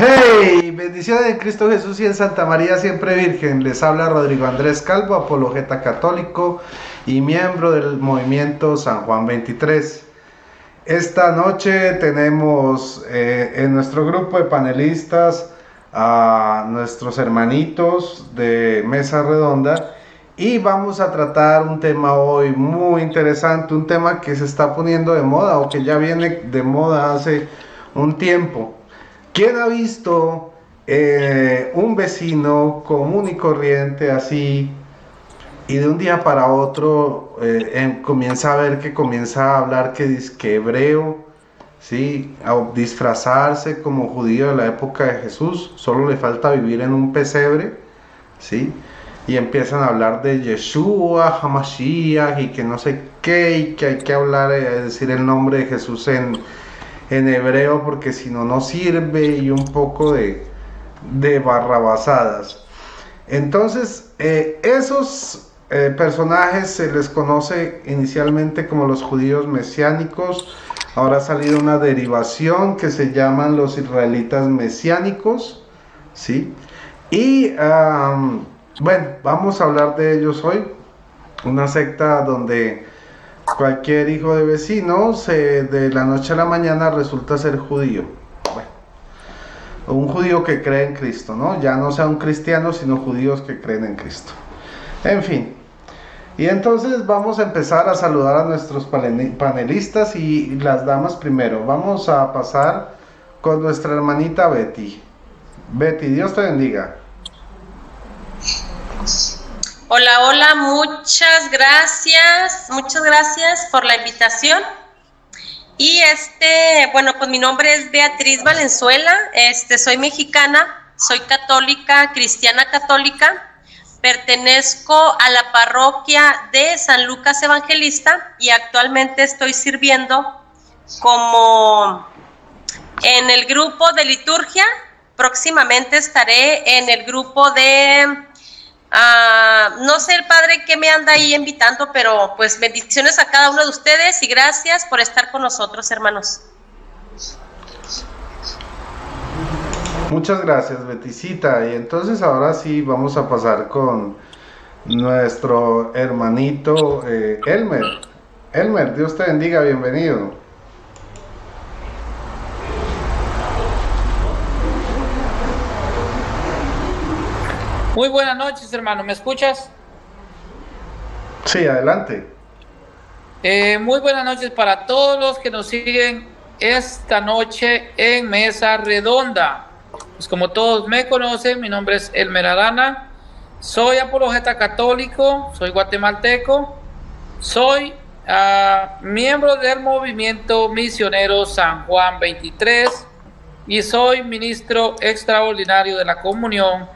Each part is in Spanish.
Hey, bendiciones en Cristo Jesús y en Santa María siempre Virgen. Les habla Rodrigo Andrés Calvo, apologeta católico y miembro del movimiento San Juan 23. Esta noche tenemos en nuestro grupo de panelistas a nuestros hermanitos de Mesa Redonda y vamos a tratar un tema hoy muy interesante, un tema que se está poniendo de moda o que ya viene de moda hace un tiempo. ¿Quién ha visto un vecino común y corriente así y de un día para otro comienza a ver que comienza a hablar que dizque hebreo, ¿sí? A disfrazarse como judío de la época de Jesús, solo le falta vivir en un pesebre, ¿sí? Y empiezan a hablar de Yeshua, Hamashiach y que no sé qué, y que hay que hablar, decir el nombre de Jesús en hebreo porque si no, no sirve, y un poco de barrabasadas. Entonces, esos personajes se les conoce inicialmente como los judíos mesiánicos. Ahora ha salido una derivación que se llaman los israelitas mesiánicos, ¿sí? Y bueno, vamos a hablar de ellos hoy. Una secta donde cualquier hijo de vecino de la noche a la mañana resulta ser judío. Bueno, un judío que cree en Cristo, ¿no? Ya no sea un cristiano, sino judíos que creen en Cristo. En fin. Y entonces vamos a empezar a saludar a nuestros panelistas y las damas primero. Vamos a pasar con nuestra hermanita Betty. Betty, Dios te bendiga. Hola, hola, muchas gracias por la invitación. Y bueno, pues mi nombre es Beatriz Valenzuela, soy mexicana, soy católica, cristiana católica, pertenezco a la parroquia de San Lucas Evangelista y actualmente estoy sirviendo como en el grupo de liturgia. Próximamente estaré en el grupo de... no sé el padre que me anda ahí invitando, pero pues bendiciones a cada uno de ustedes y gracias por estar con nosotros, hermanos. Muchas gracias, Beticita. Y entonces ahora sí vamos a pasar con nuestro hermanito Elmer. Elmer, Dios te bendiga, bienvenido. Muy buenas noches, hermano. ¿Me escuchas? Sí, adelante. Muy buenas noches para todos los que nos siguen esta noche en Mesa Redonda. Pues como todos me conocen, mi nombre es Elmer Arana. Soy apologeta católico, soy guatemalteco, soy miembro del movimiento misionero San Juan 23 y soy ministro extraordinario de la comunión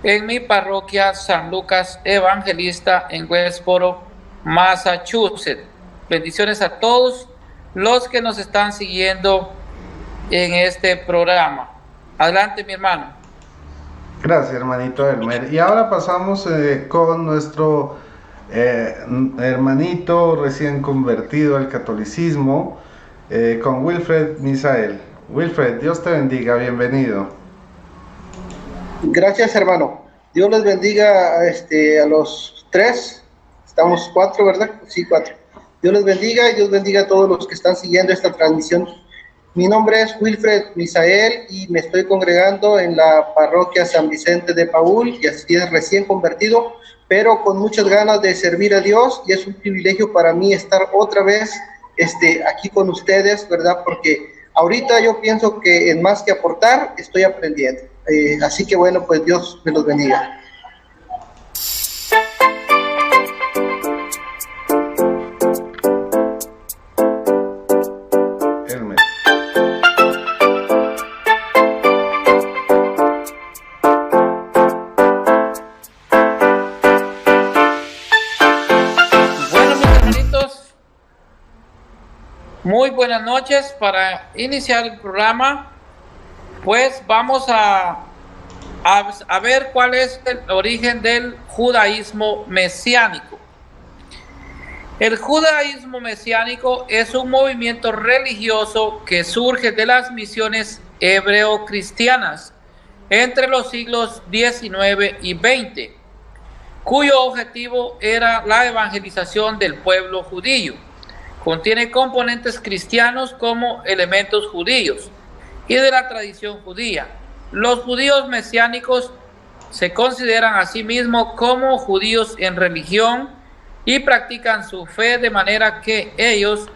en mi parroquia San Lucas Evangelista en Westboro, Massachusetts. Bendiciones a todos los que nos están siguiendo en este programa. Adelante, mi hermano. Gracias, hermanito Elmer. Y ahora pasamos con nuestro hermanito recién convertido al catolicismo, con Wilfred Misael. Wilfred, Dios te bendiga, bienvenido. Gracias, hermano. Dios les bendiga a los tres. Estamos cuatro, ¿verdad? Sí, cuatro. Dios les bendiga y Dios bendiga a todos los que están siguiendo esta transmisión. Mi nombre es Wilfred Misael y me estoy congregando en la parroquia San Vicente de Paúl, y así es, recién convertido, pero con muchas ganas de servir a Dios, y es un privilegio para mí estar otra vez aquí con ustedes, ¿verdad? Porque ahorita yo pienso que en más que aportar, estoy aprendiendo. Así que bueno, pues Dios me los bendiga. Elmer. Bueno, mis hermanitos, muy buenas noches. Para iniciar el programa, pues vamos a ver cuál es el origen del judaísmo mesiánico. El judaísmo mesiánico es un movimiento religioso que surge de las misiones hebreo-cristianas entre los siglos XIX y XX, cuyo objetivo era la evangelización del pueblo judío. Contiene componentes cristianos como elementos judíos y de la tradición judía. Los judíos mesiánicos se consideran a sí mismos como judíos en religión y practican su fe de manera que ellos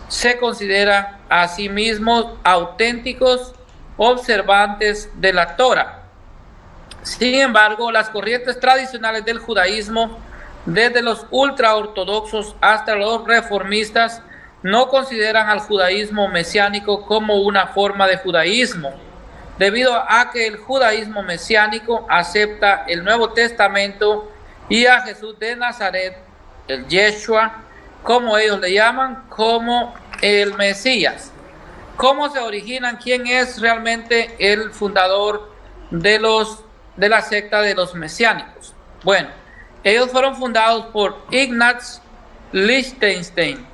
se consideran a sí mismos auténticos observantes de la Torá. Sin embargo, las corrientes tradicionales del judaísmo, desde los ultraortodoxos hasta los reformistas, no consideran al judaísmo mesiánico como una forma de judaísmo, debido a que el judaísmo mesiánico acepta el Nuevo Testamento y a Jesús de Nazaret, el Yeshua, como ellos le llaman, como el Mesías. ¿Cómo se originan? ¿Quién es realmente el fundador de la secta de los mesiánicos? Bueno, ellos fueron fundados por Ignaz Liechtenstein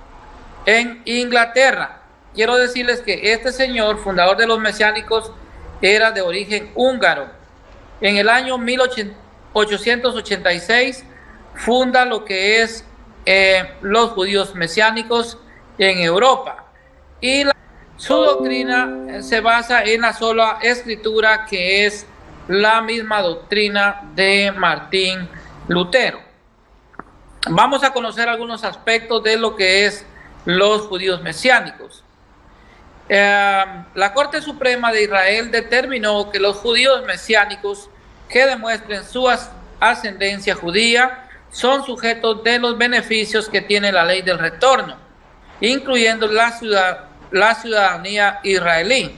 en Inglaterra. Quiero decirles que este señor, fundador de los mesiánicos, era de origen húngaro. En el año 1886 funda lo que es los judíos mesiánicos en Europa. Y su doctrina se basa en la sola escritura, que es la misma doctrina de Martín Lutero. Vamos a conocer algunos aspectos de lo que es los judíos mesiánicos. La Corte Suprema de Israel determinó que los judíos mesiánicos que demuestren su ascendencia judía son sujetos de los beneficios que tiene la ley del retorno, incluyendo la ciudadanía israelí.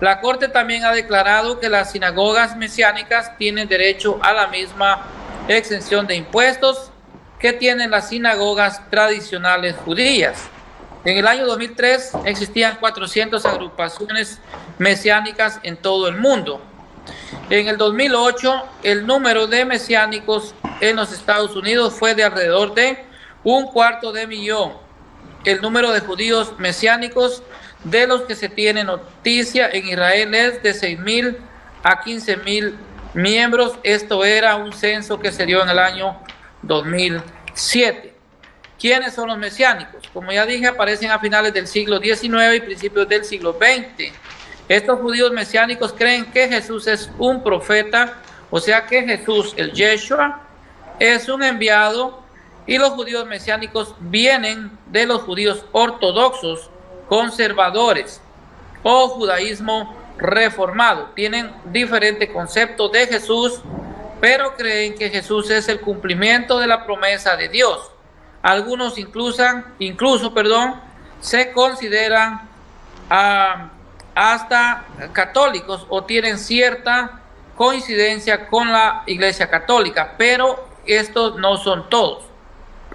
La Corte también ha declarado que las sinagogas mesiánicas tienen derecho a la misma exención de impuestos que tienen las sinagogas tradicionales judías. En el año 2003 existían 400 agrupaciones mesiánicas en todo el mundo. En el 2008 el número de mesiánicos en los Estados Unidos fue de alrededor de 250,000. El número de judíos mesiánicos de los que se tiene noticia en Israel es de 6,000 a 15,000 miembros. Esto era un censo que se dio en el año 2007. ¿Quiénes son los mesiánicos? Como ya dije, aparecen a finales del siglo XIX y principios del siglo XX. Estos judíos mesiánicos creen que Jesús es un profeta, o sea que Jesús, el Yeshua, es un enviado, y los judíos mesiánicos vienen de los judíos ortodoxos, conservadores o judaísmo reformado. Tienen diferentes conceptos de Jesús, pero creen que Jesús es el cumplimiento de la promesa de Dios. Algunos incluso se consideran hasta católicos o tienen cierta coincidencia con la Iglesia Católica, pero estos no son todos,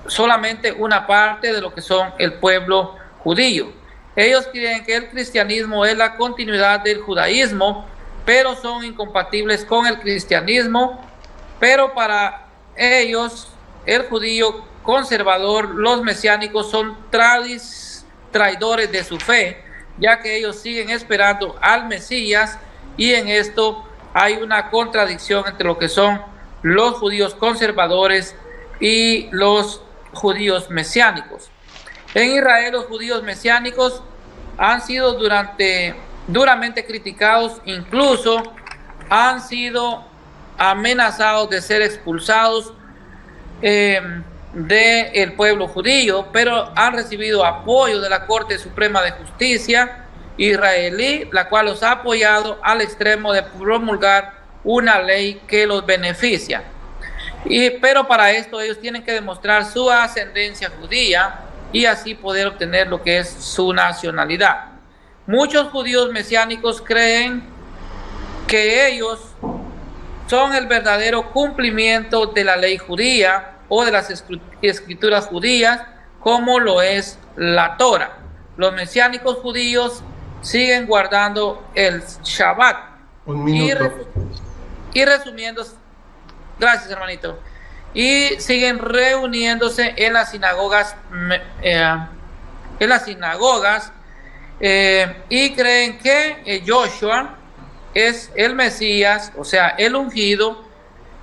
solamente una parte de lo que son el pueblo judío. Ellos creen que el cristianismo es la continuidad del judaísmo, pero son incompatibles con el cristianismo. Pero para ellos, el judío conservador, los mesiánicos son traidores de su fe, ya que ellos siguen esperando al Mesías, y en esto hay una contradicción entre lo que son los judíos conservadores y los judíos mesiánicos. En Israel, los judíos mesiánicos han sido duramente criticados, incluso han sido amenazados de ser expulsados del pueblo judío, pero han recibido apoyo de la Corte Suprema de Justicia israelí, la cual los ha apoyado al extremo de promulgar una ley que los beneficia. Pero para esto ellos tienen que demostrar su ascendencia judía y así poder obtener lo que es su nacionalidad. Muchos judíos mesiánicos creen que ellos son el verdadero cumplimiento de la ley judía o de las escrituras judías, como lo es la Torá. Los mesiánicos judíos siguen guardando el Shabbat. Un minuto. Y resumiendo, gracias hermanito, y siguen reuniéndose en las sinagogas, y creen que Joshua es el Mesías, o sea, el ungido,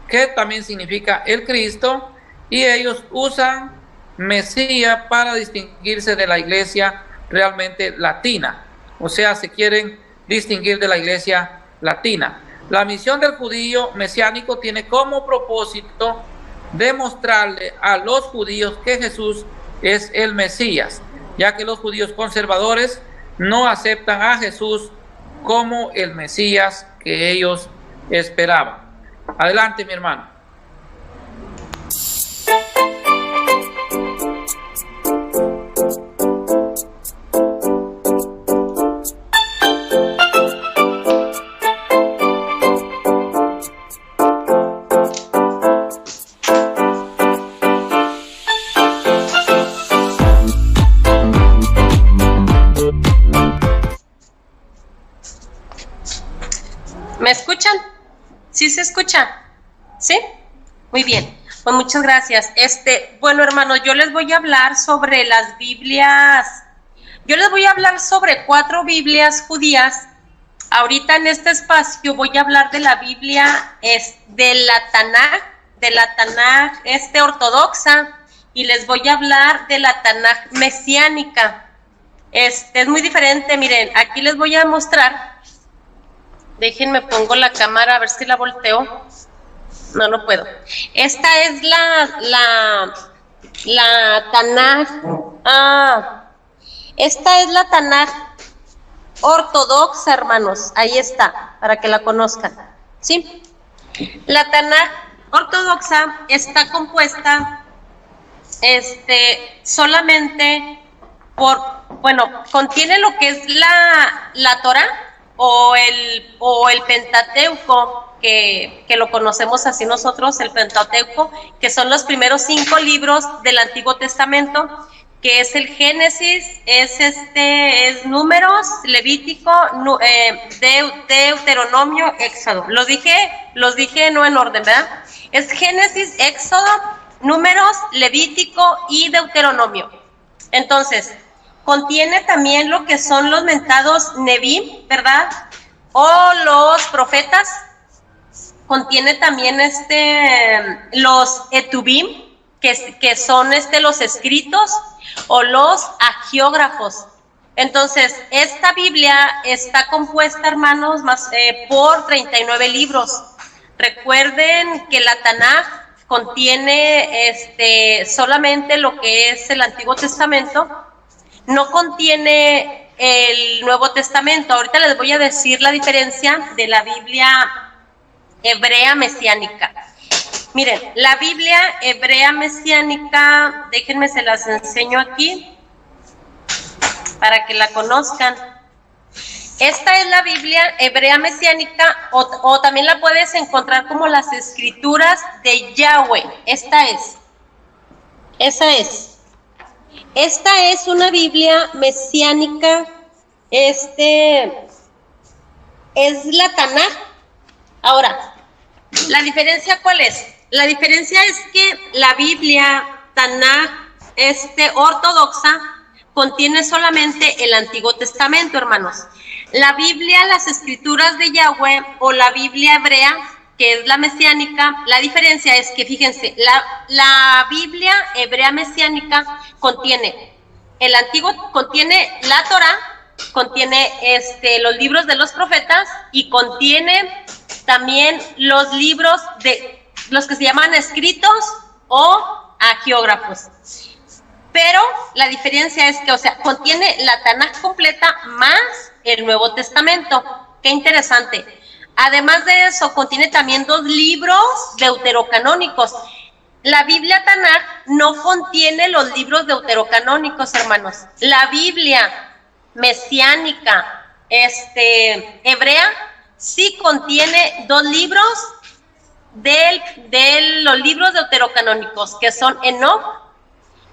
que también significa el Cristo, y ellos usan Mesías para distinguirse de la iglesia realmente latina, o sea, se quieren distinguir de la iglesia latina. La misión del judío mesiánico tiene como propósito demostrarle a los judíos que Jesús es el Mesías, ya que los judíos conservadores no aceptan a Jesús como el Mesías que ellos esperaban. Adelante, mi hermano. ¿Me escuchan? ¿Sí se escucha? ¿Sí? Muy bien. Pues muchas gracias. Bueno, hermanos, yo les voy a hablar sobre las Biblias. Yo les voy a hablar sobre 4 Biblias judías. Ahorita en este espacio voy a hablar de la Biblia de la Tanaj ortodoxa, y les voy a hablar de la Tanaj mesiánica. Es muy diferente. Miren, aquí les voy a mostrar. Déjenme, pongo la cámara a ver si la volteo. No puedo. Esta es la Tanaj. Esta es la Tanaj ortodoxa, hermanos. Ahí está, para que la conozcan. ¿Sí? La Tanaj ortodoxa está compuesta solamente contiene lo que es la Torá, o el Pentateuco, que lo conocemos así nosotros, el Pentateuco, que son los primeros 5 libros del Antiguo Testamento, que es el Génesis, es Números, Levítico, Deuteronomio, Éxodo. Los dije no en orden, ¿verdad? Es Génesis, Éxodo, Números, Levítico y Deuteronomio. Entonces, contiene también lo que son los mentados Nebim, ¿verdad? O los profetas. Contiene también los Etubim, que son los escritos, o los agiógrafos. Entonces, esta Biblia está compuesta, hermanos, por 39 libros. Recuerden que la Tanaj contiene solamente lo que es el Antiguo Testamento. No contiene el Nuevo Testamento. Ahorita les voy a decir la diferencia de la Biblia hebrea mesiánica. Miren, la Biblia hebrea mesiánica, déjenme se las enseño aquí para que la conozcan. Esta es la Biblia hebrea mesiánica, o también la puedes encontrar como las escrituras de Yahweh. Esa es. Esta es una Biblia mesiánica, es la Tanaj. Ahora, ¿la diferencia cuál es? La diferencia es que la Biblia Tanaj, ortodoxa, contiene solamente el Antiguo Testamento, hermanos. La Biblia, las escrituras de Yahweh, o la Biblia hebrea, que es la mesiánica, la diferencia es que, fíjense, la Biblia hebrea mesiánica contiene contiene la Torá, contiene los libros de los profetas, y contiene también los libros de los que se llaman escritos o agiógrafos. Pero la diferencia es que, contiene la Tanaj completa más el Nuevo Testamento. Qué interesante. Además de eso, contiene también 2 libros deuterocanónicos. La Biblia Tanaj no contiene los libros deuterocanónicos, hermanos. La Biblia mesiánica, hebrea, sí contiene 2 libros de los libros deuterocanónicos, que son Enoch,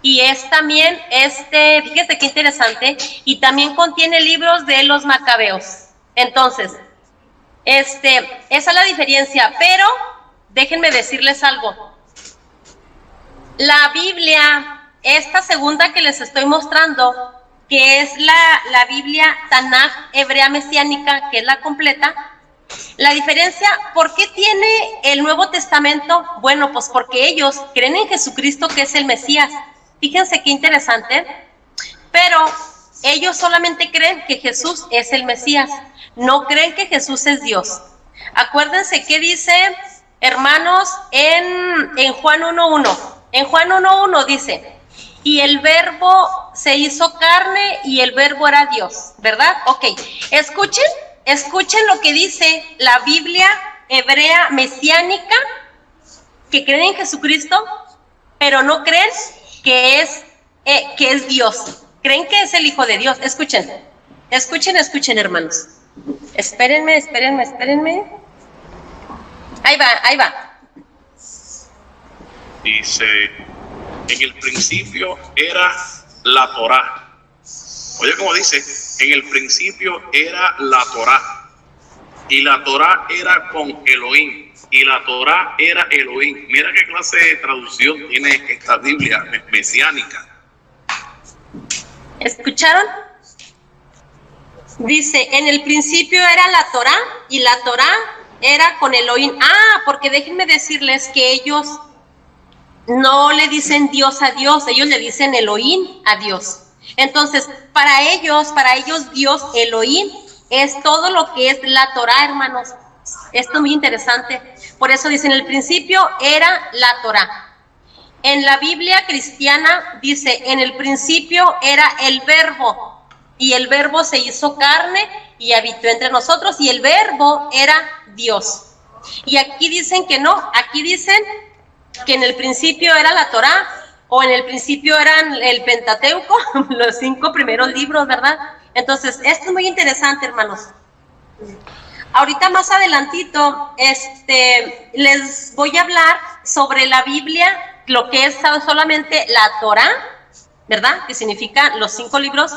y es también, fíjese qué interesante, y también contiene libros de los Macabeos. Entonces, esa es la diferencia, pero déjenme decirles algo. La Biblia, esta segunda que les estoy mostrando, que es la Biblia Tanaj hebrea mesiánica, que es la completa, La diferencia, ¿por qué tiene el Nuevo Testamento? Bueno, pues porque ellos creen en Jesucristo, que es el Mesías. Fíjense qué interesante. Pero ellos solamente creen que Jesús es el Mesías. No creen que Jesús es Dios. Acuérdense qué dice, hermanos, en Juan 1:1. En Juan 1:1 dice: y el verbo se hizo carne y el verbo era Dios, ¿verdad? Ok, escuchen lo que dice la Biblia hebrea mesiánica, que creen en Jesucristo, pero no creen que es Dios. Creen que es el Hijo de Dios. Escuchen, hermanos. Espérenme. Ahí va. Dice, en el principio era la Torá. Oye, como dice, en el principio era la Torá. Y la Torá era con Elohim. Y la Torá era Elohim. Mira qué clase de traducción tiene esta Biblia mesiánica. ¿Escucharon? Dice, en el principio era la Torá, y la Torá era con Elohim. Porque déjenme decirles que ellos no le dicen Dios a Dios, ellos le dicen Elohim a Dios. Entonces, para ellos Dios, Elohim, es todo lo que es la Torá, hermanos. Esto es muy interesante. Por eso dicen, en el principio era la Torá. En la Biblia cristiana dice, en el principio era el verbo, y el verbo se hizo carne y habitó entre nosotros, y el verbo era Dios. Y aquí dicen que no, aquí dicen que en el principio era la Torá, o en el principio eran el Pentateuco, los 5 primeros libros, ¿verdad? Entonces, esto es muy interesante, hermanos. Ahorita más adelantito, les voy a hablar sobre la Biblia, lo que es solamente la Torá, ¿verdad? Que significa los 5 libros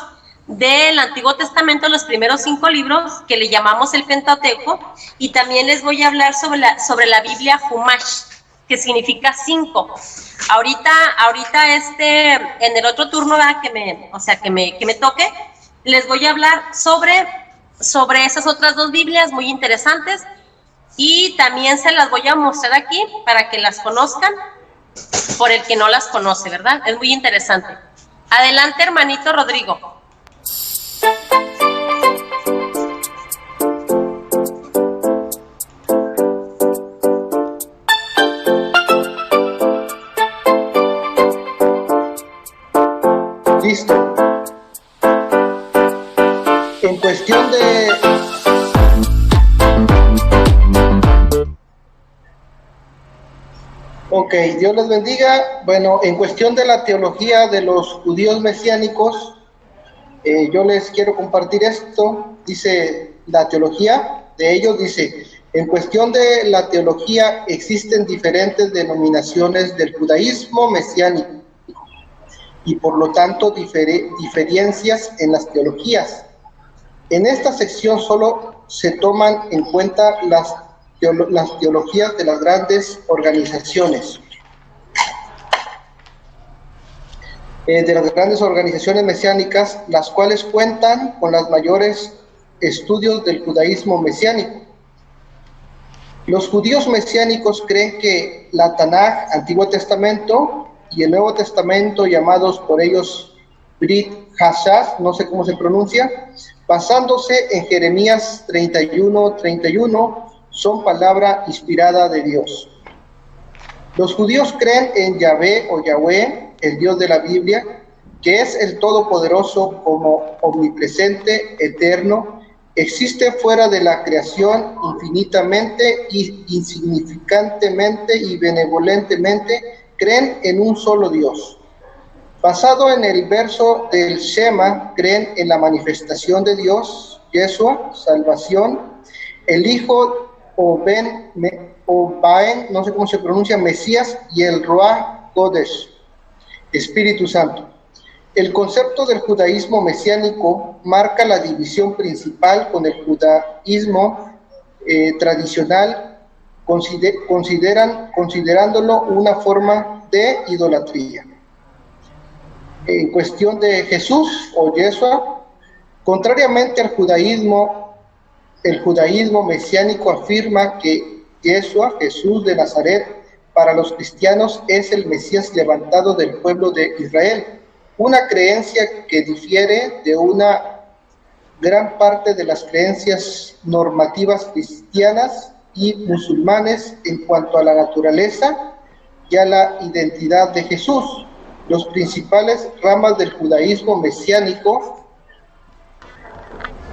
del Antiguo Testamento, los primeros 5 libros, que le llamamos el Pentateuco, y también les voy a hablar sobre la Biblia Humash, que significa 5. Ahorita en el otro turno, ¿verdad? que me toque, les voy a hablar sobre esas otras 2 Biblias muy interesantes, y también se las voy a mostrar aquí para que las conozcan, por el que no las conoce, ¿verdad? Es muy interesante. Adelante, hermanito Rodrigo. Listo. En cuestión de... Ok, Dios les bendiga. Bueno, en cuestión de la teología de los judíos mesiánicos, yo les quiero compartir esto. Dice la teología de ellos, dice, en cuestión de la teología existen diferentes denominaciones del judaísmo mesiánico y por lo tanto diferencias en las teologías. En esta sección solo se toman en cuenta las teologías de las grandes organizaciones, mesiánicas, las cuales cuentan con los mayores estudios del judaísmo mesiánico. Los judíos mesiánicos creen que la Tanaj, Antiguo Testamento, y el Nuevo Testamento, llamados por ellos Brit Hashas, no sé cómo se pronuncia, basándose en Jeremías 31:31, son palabra inspirada de Dios. Los judíos creen en Yahvé o Yahweh, el Dios de la Biblia, que es el Todopoderoso, como omnipresente, eterno, existe fuera de la creación infinitamente y insignificantemente y benevolentemente, creen en un solo Dios. Basado en el verso del Shema, creen en la manifestación de Dios, Yeshua, salvación, el Hijo o Baen, no sé cómo se pronuncia, Mesías, y el Ruach Kodesh, Espíritu Santo. El concepto del judaísmo mesiánico marca la división principal con el judaísmo tradicional, considerándolo una forma de idolatría. En cuestión de Jesús o Yeshua, contrariamente al judaísmo El judaísmo mesiánico afirma que Yeshua, Jesús de Nazaret, para los cristianos es el Mesías levantado del pueblo de Israel, una creencia que difiere de una gran parte de las creencias normativas cristianas y musulmanes en cuanto a la naturaleza y a la identidad de Jesús. Los principales ramas del judaísmo mesiánico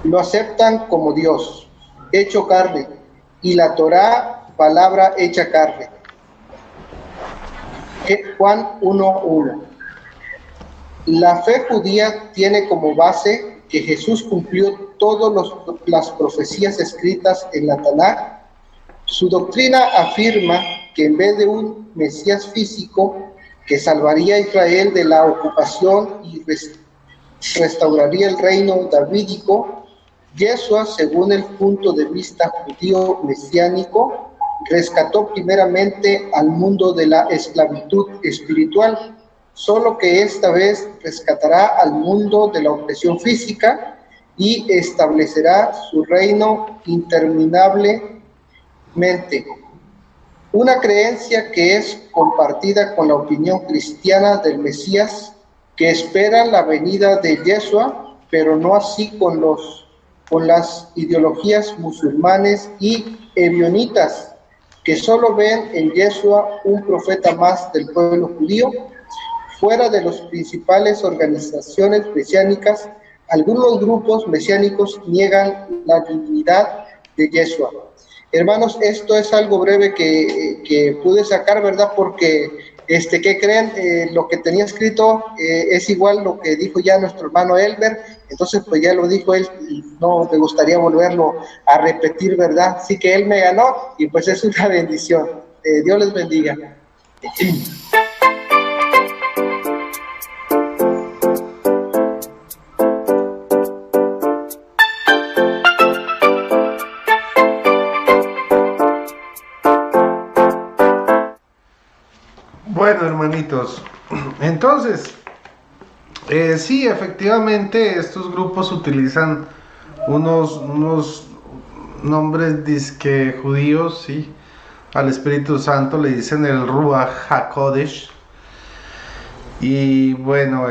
lo aceptan como Dios, hecho carne, y la Torá, palabra hecha carne. Juan 1:1. La fe judía tiene como base que Jesús cumplió todas las profecías escritas en la Tanaj. Su doctrina afirma que en vez de un Mesías físico que salvaría a Israel de la ocupación y restauraría el reino davídico, Yeshua, según el punto de vista judío mesiánico, rescató primeramente al mundo de la esclavitud espiritual, solo que esta vez rescatará al mundo de la opresión física y establecerá su reino interminablemente. Una creencia que es compartida con la opinión cristiana del Mesías, que espera la venida de Yeshua, pero no así con las ideologías musulmanes y ebionitas, que solo ven en Yeshua un profeta más del pueblo judío. Fuera de las principales organizaciones mesiánicas, algunos grupos mesiánicos niegan la divinidad de Yeshua. Hermanos, esto es algo breve que pude sacar, ¿verdad? Porque, ¿qué creen? Lo que tenía escrito es igual lo que dijo ya nuestro hermano Elber, entonces pues ya lo dijo él y no me gustaría volverlo a repetir, ¿verdad? Sí que él me ganó y pues es una bendición. Dios les bendiga. Bueno, hermanitos, entonces, sí, efectivamente, estos grupos utilizan unos nombres disque judíos, sí, al Espíritu Santo le dicen el Ruach HaKodesh, y bueno,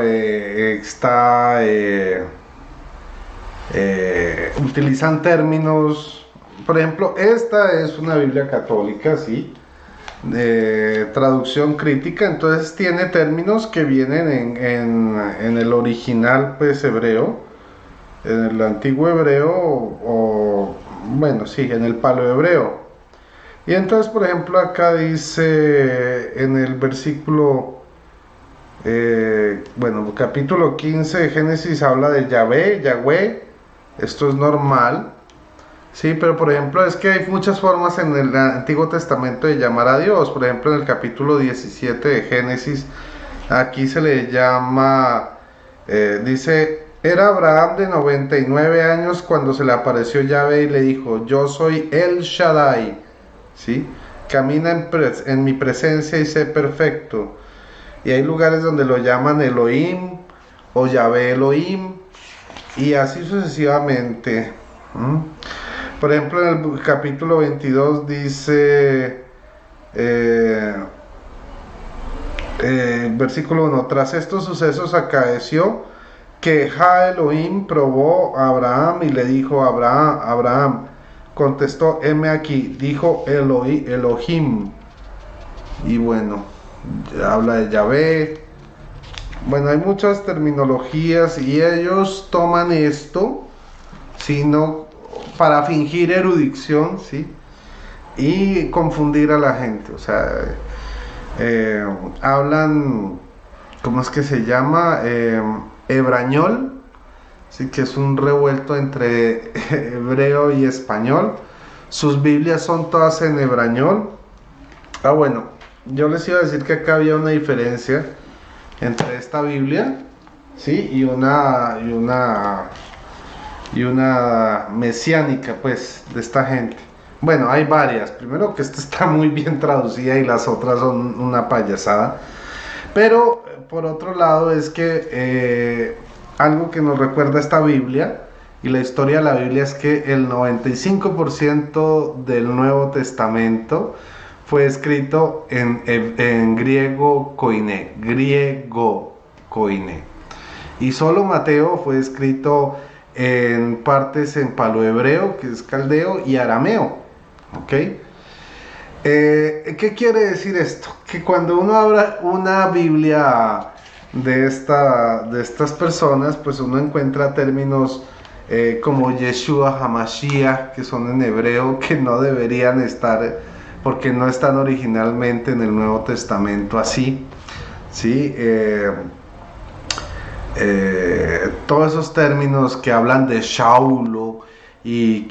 utilizan términos, por ejemplo, esta es una Biblia católica, sí, de traducción crítica, entonces tiene términos que vienen en el original pues hebreo, en el antiguo hebreo o bueno, sí, en el paleohebreo. Y entonces, por ejemplo, acá dice en el versículo capítulo 15 de Génesis habla de Yahweh, esto es normal. Sí, pero por ejemplo es que hay muchas formas en el Antiguo Testamento de llamar a Dios. Por ejemplo, en el capítulo 17 de Génesis, aquí se le llama, dice, era Abraham de 99 años cuando se le apareció Yahvé y le dijo, yo soy El Shaddai, ¿sí? Camina en mi presencia y sé perfecto. Y hay lugares donde lo llaman Elohim o Yahvé Elohim y así sucesivamente. Por ejemplo, en el capítulo 22 dice, versículo 1, tras estos sucesos acaeció que Ja Elohim probó a Abraham y le dijo, Abraham, contestó, heme aquí, dijo Elohim, y bueno, habla de Yahvé. Bueno, hay muchas terminologías y ellos toman esto, sino para fingir erudición, ¿sí? Y confundir a la gente, o sea, hablan, ¿cómo es que se llama? Hebrañol, ¿sí? Que es un revuelto entre hebreo y español. Sus Biblias son todas en hebrañol. Bueno, yo les iba a decir que acá había una diferencia entre esta Biblia, ¿sí? Y una mesiánica, pues, de esta gente. Bueno, hay varias. Primero que esta está muy bien traducida y las otras son una payasada. Pero, por otro lado, es que algo que nos recuerda esta Biblia, y la historia de la Biblia es que el 95% del Nuevo Testamento fue escrito en griego koiné, y solo Mateo fue escrito en partes en palohebreo, que es caldeo, y arameo, ¿ok? ¿Qué quiere decir esto? Que cuando uno abra una Biblia de estas personas, pues uno encuentra términos como Yeshua HaMashiach, que son en hebreo, que no deberían estar, porque no están originalmente en el Nuevo Testamento así, ¿sí? Todos esos términos que hablan de Shaulo y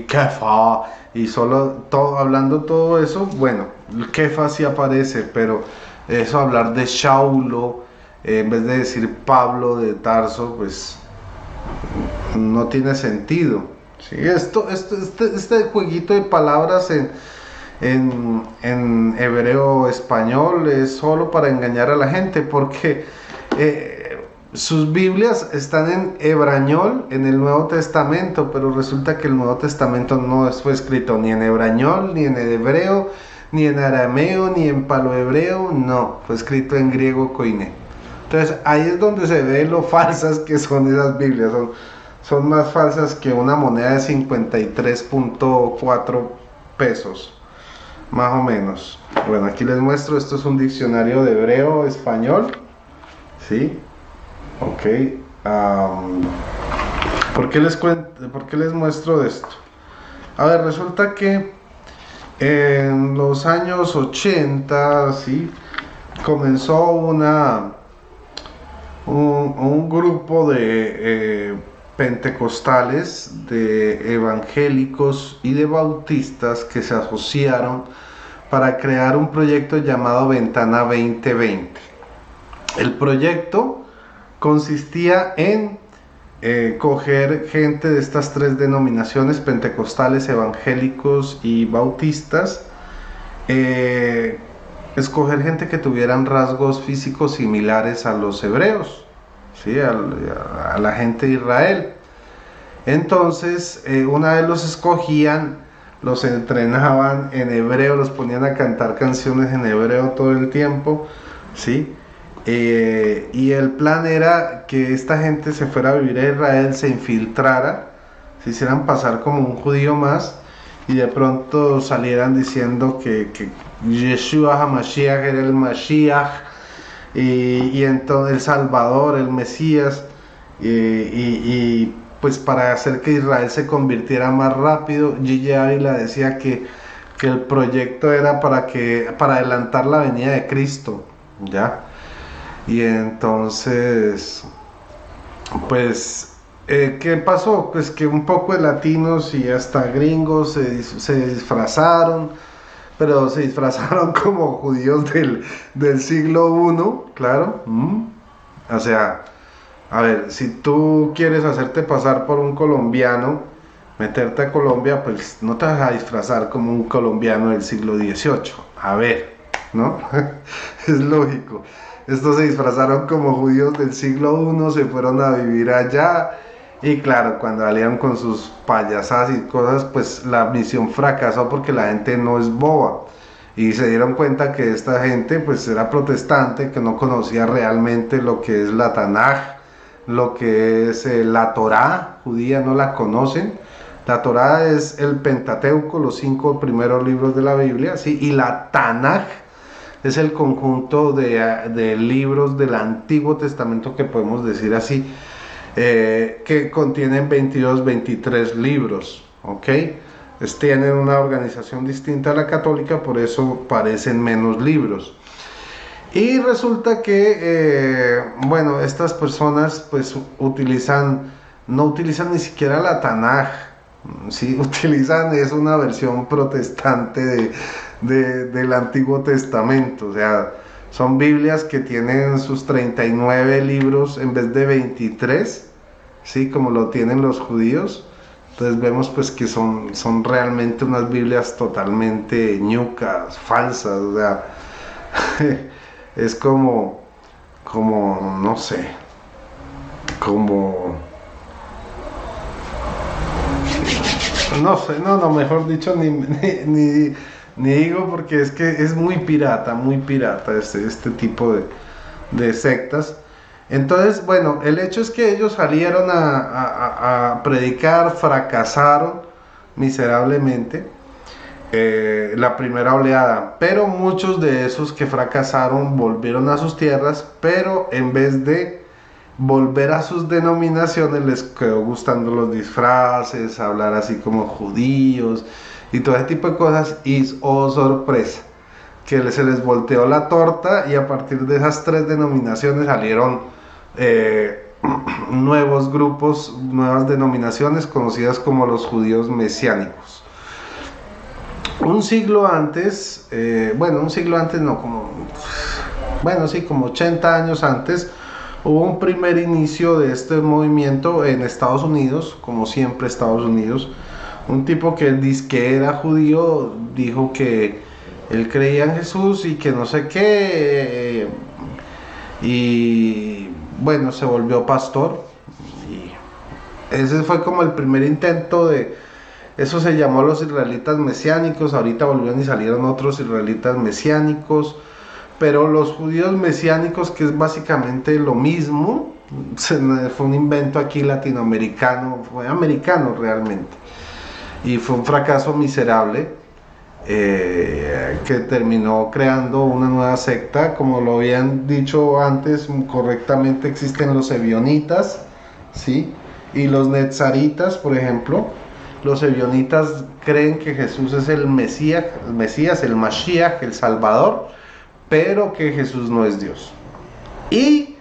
Kefa, y solo hablando todo eso, bueno, el Kefa sí aparece, pero eso hablar de Shaulo en vez de decir Pablo de Tarso, pues no tiene sentido, ¿sí? Este jueguito de palabras en hebreo español es solo para engañar a la gente, porque sus Biblias están en hebrañol en el Nuevo Testamento, pero resulta que el Nuevo Testamento no fue escrito ni en hebrañol, ni en hebreo, ni en arameo, ni en palohebreo, no, fue escrito en griego koiné. Entonces ahí es donde se ve lo falsas que son esas Biblias, son más falsas que una moneda de 53.4 pesos, más o menos. Bueno, aquí les muestro, esto es un diccionario de hebreo español, ¿sí? Ok, ¿por qué les muestro esto? A ver, resulta que en los años 80, ¿sí?, comenzó un grupo de pentecostales, de evangélicos y de bautistas que se asociaron para crear un proyecto llamado Ventana 2020. El proyecto consistía en coger gente de estas tres denominaciones, pentecostales, evangélicos y bautistas, escoger gente que tuvieran rasgos físicos similares a los hebreos, ¿sí?, a la gente de Israel. Entonces, una vez los escogían, los entrenaban en hebreo, los ponían a cantar canciones en hebreo todo el tiempo, ¿sí? Y el plan era que esta gente se fuera a vivir a Israel, se infiltrara, se hicieran pasar como un judío más, y de pronto salieran diciendo que Yeshua HaMashiach era el Mashiach, y entonces el Salvador, el Mesías, y pues para hacer que Israel se convirtiera más rápido. Gigi Ávila decía que el proyecto era para adelantar la venida de Cristo, ¿ya? Y entonces, pues, ¿qué pasó? Pues que un poco de latinos y hasta gringos se disfrazaron, pero se disfrazaron como judíos del siglo I, claro. O sea, a ver, si tú quieres hacerte pasar por un colombiano, meterte a Colombia, pues no te vas a disfrazar como un colombiano del siglo XVIII. A ver, ¿no? Es lógico. Estos se disfrazaron como judíos del siglo I, se fueron a vivir allá, y claro, cuando salían con sus payasadas y cosas, pues la misión fracasó porque la gente no es boba, y se dieron cuenta que esta gente pues era protestante, que no conocía realmente lo que es la Tanaj, lo que es la Torá judía, no la conocen. La Torá es el Pentateuco, los 5 primeros libros de la Biblia, ¿sí? Y la Tanaj es el conjunto de libros del Antiguo Testamento, que podemos decir así, que contienen 23 libros, ¿ok? Tienen una organización distinta a la católica, por eso parecen menos libros. Y resulta que, bueno, estas personas pues no utilizan ni siquiera la Tanaj, ¿sí? Es una versión protestante del Antiguo Testamento. O sea, son Biblias que tienen sus 39 libros en vez de 23, ¿sí?, como lo tienen los judíos. Entonces vemos pues que son realmente unas Biblias totalmente ñucas, falsas. O sea, es como no sé, como No sé, no, mejor dicho, ni digo porque es que es muy pirata este tipo de sectas. Entonces, bueno, el hecho es que ellos salieron a predicar, fracasaron miserablemente la primera oleada, pero muchos de esos que fracasaron volvieron a sus tierras, pero en vez de volver a sus denominaciones les quedó gustando los disfraces, hablar así como judíos y todo ese tipo de cosas, y oh sorpresa, que se les volteó la torta y a partir de esas tres denominaciones salieron nuevos grupos, nuevas denominaciones conocidas como los judíos mesiánicos. Un siglo antes, un siglo antes no, como 80 años antes, hubo un primer inicio de este movimiento en Estados Unidos, como siempre Estados Unidos. Un tipo que dice que era judío, dijo que él creía en Jesús y que no sé qué, y bueno, se volvió pastor. Y ese fue como el primer intento de, eso se llamó los israelitas mesiánicos, ahorita volvieron y salieron otros israelitas mesiánicos, pero los judíos mesiánicos, que es básicamente lo mismo, fue un invento aquí latinoamericano, fue americano realmente, y fue un fracaso miserable, que terminó creando una nueva secta. Como lo habían dicho antes correctamente, existen los ebionitas, ¿sí? Y los netzaritas, por ejemplo. Los ebionitas creen que Jesús es el Mesías, el Mashiach, el Salvador, pero que Jesús no es Dios. Y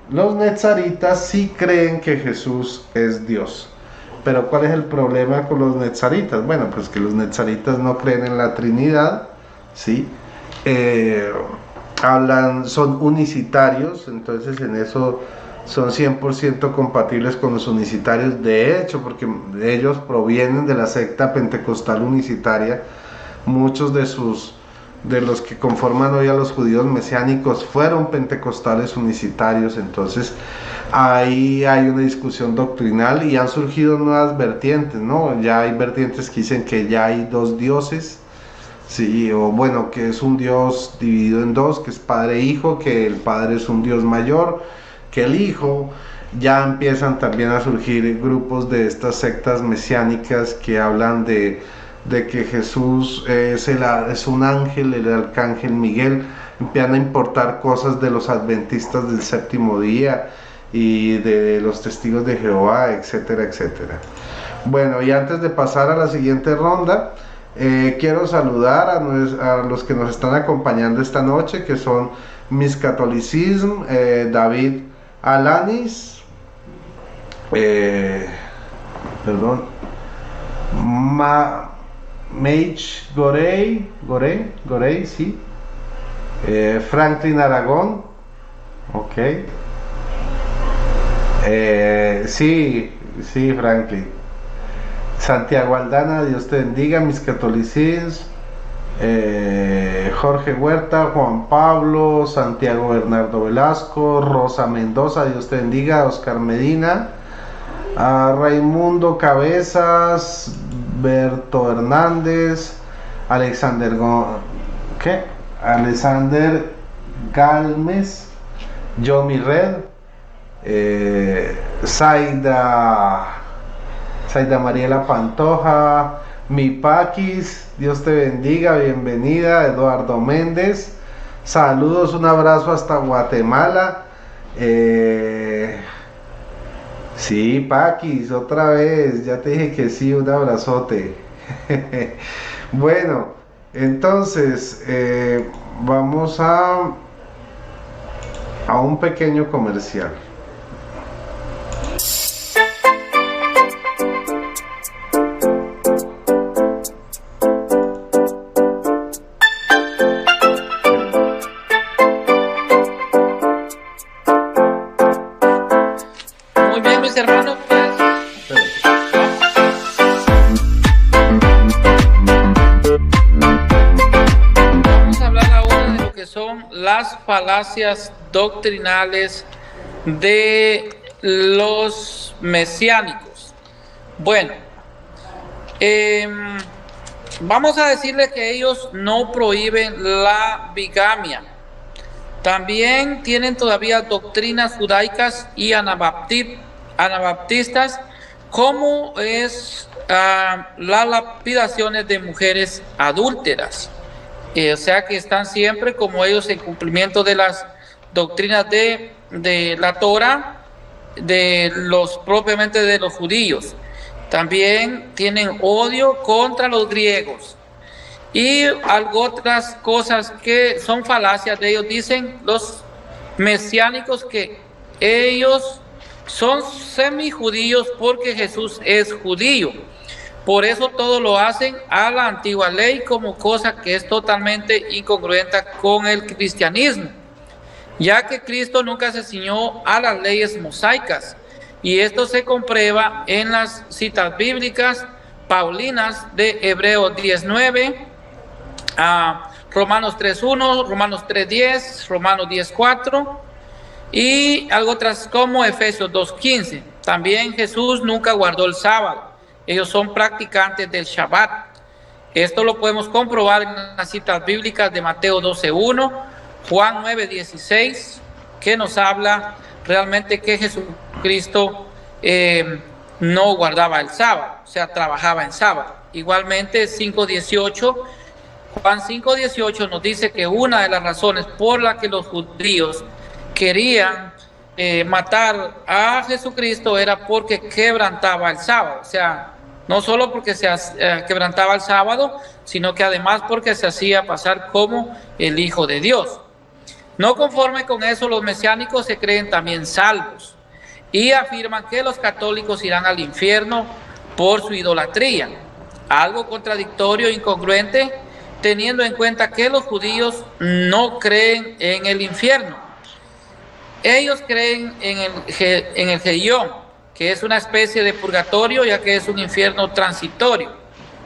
los netzaritas sí creen que Jesús es Dios. Pero ¿cuál es el problema con los netzaritas? Bueno, pues que los netzaritas no creen en la Trinidad, ¿sí? Son unicitarios, entonces en eso son 100% compatibles con los unicitarios, de hecho, porque ellos provienen de la secta pentecostal unicitaria. Muchos de los que conforman hoy a los judíos mesiánicos fueron pentecostales unicitarios. Entonces ahí hay una discusión doctrinal y han surgido nuevas vertientes, ¿no? Ya hay vertientes que dicen que ya hay dos dioses, sí, o bueno, que es un Dios dividido en dos, que es Padre e Hijo, que el Padre es un Dios mayor que el Hijo. Ya empiezan también a surgir grupos de estas sectas mesiánicas que hablan de que Jesús es un ángel, el arcángel Miguel. Empiezan a importar cosas de los adventistas del séptimo día y de los testigos de Jehová, etcétera, etcétera. Bueno, y antes de pasar a la siguiente ronda, quiero saludar a los que nos están acompañando esta noche, que son Miss Catolicism, David Alanis, Mage Gorey, sí, Franklin Aragón, ok, sí, Franklin, Santiago Aldana, Dios te bendiga, Mis Catolicismos, Jorge Huerta, Juan Pablo, Santiago Bernardo Velasco, Rosa Mendoza, Dios te bendiga, Oscar Medina, Raimundo Cabezas, Berto Hernández, Alexander Galmes, Yomi Red, Zaida Mariela Pantoja, Mi Paquis, Dios te bendiga, bienvenida, Eduardo Méndez, saludos, un abrazo hasta Guatemala. Sí, Paquis, otra vez, ya te dije que sí, un abrazote. Bueno, entonces vamos a un pequeño comercial. Muy bien, mis hermanos, pues vamos a hablar ahora de lo que son las falacias doctrinales de los mesiánicos. Bueno, Vamos a decirle que ellos no prohíben la bigamia. También tienen todavía doctrinas judaicas y anabaptistas, como es las lapidaciones de mujeres adúlteras. O sea que están siempre, como ellos, en cumplimiento de las doctrinas de la Torah, propiamente de los judíos. También tienen odio contra los griegos. Y otras cosas que son falacias de ellos. Dicen los mesiánicos que ellos son semijudíos porque Jesús es judío. Por eso todo lo hacen a la antigua ley, como cosa que es totalmente incongruente con el cristianismo, ya que Cristo nunca se ciñó a las leyes mosaicas, y esto se comprueba en las citas bíblicas paulinas de Hebreos 10:9, Romanos 3:1, Romanos 3:10, Romanos 10:4 y algo otras como Efesios 2:15. También Jesús nunca guardó el sábado. Ellos son practicantes del Shabbat. Esto lo podemos comprobar en las citas bíblicas de Mateo 12:1, Juan 9:16, que nos habla realmente que Jesucristo no guardaba el sábado, o sea, trabajaba en sábado. Igualmente 5:18, Juan 5:18 nos dice que una de las razones por la que los judíos querían matar a Jesucristo era porque quebrantaba el sábado. O sea, no solo porque se quebrantaba el sábado, sino que además porque se hacía pasar como el Hijo de Dios. No conforme con eso, los mesiánicos se creen también salvos y afirman que los católicos irán al infierno por su idolatría. Algo contradictorio e incongruente, teniendo en cuenta que los judíos no creen en el infierno. Ellos creen en el Geión, que es una especie de purgatorio, ya que es un infierno transitorio.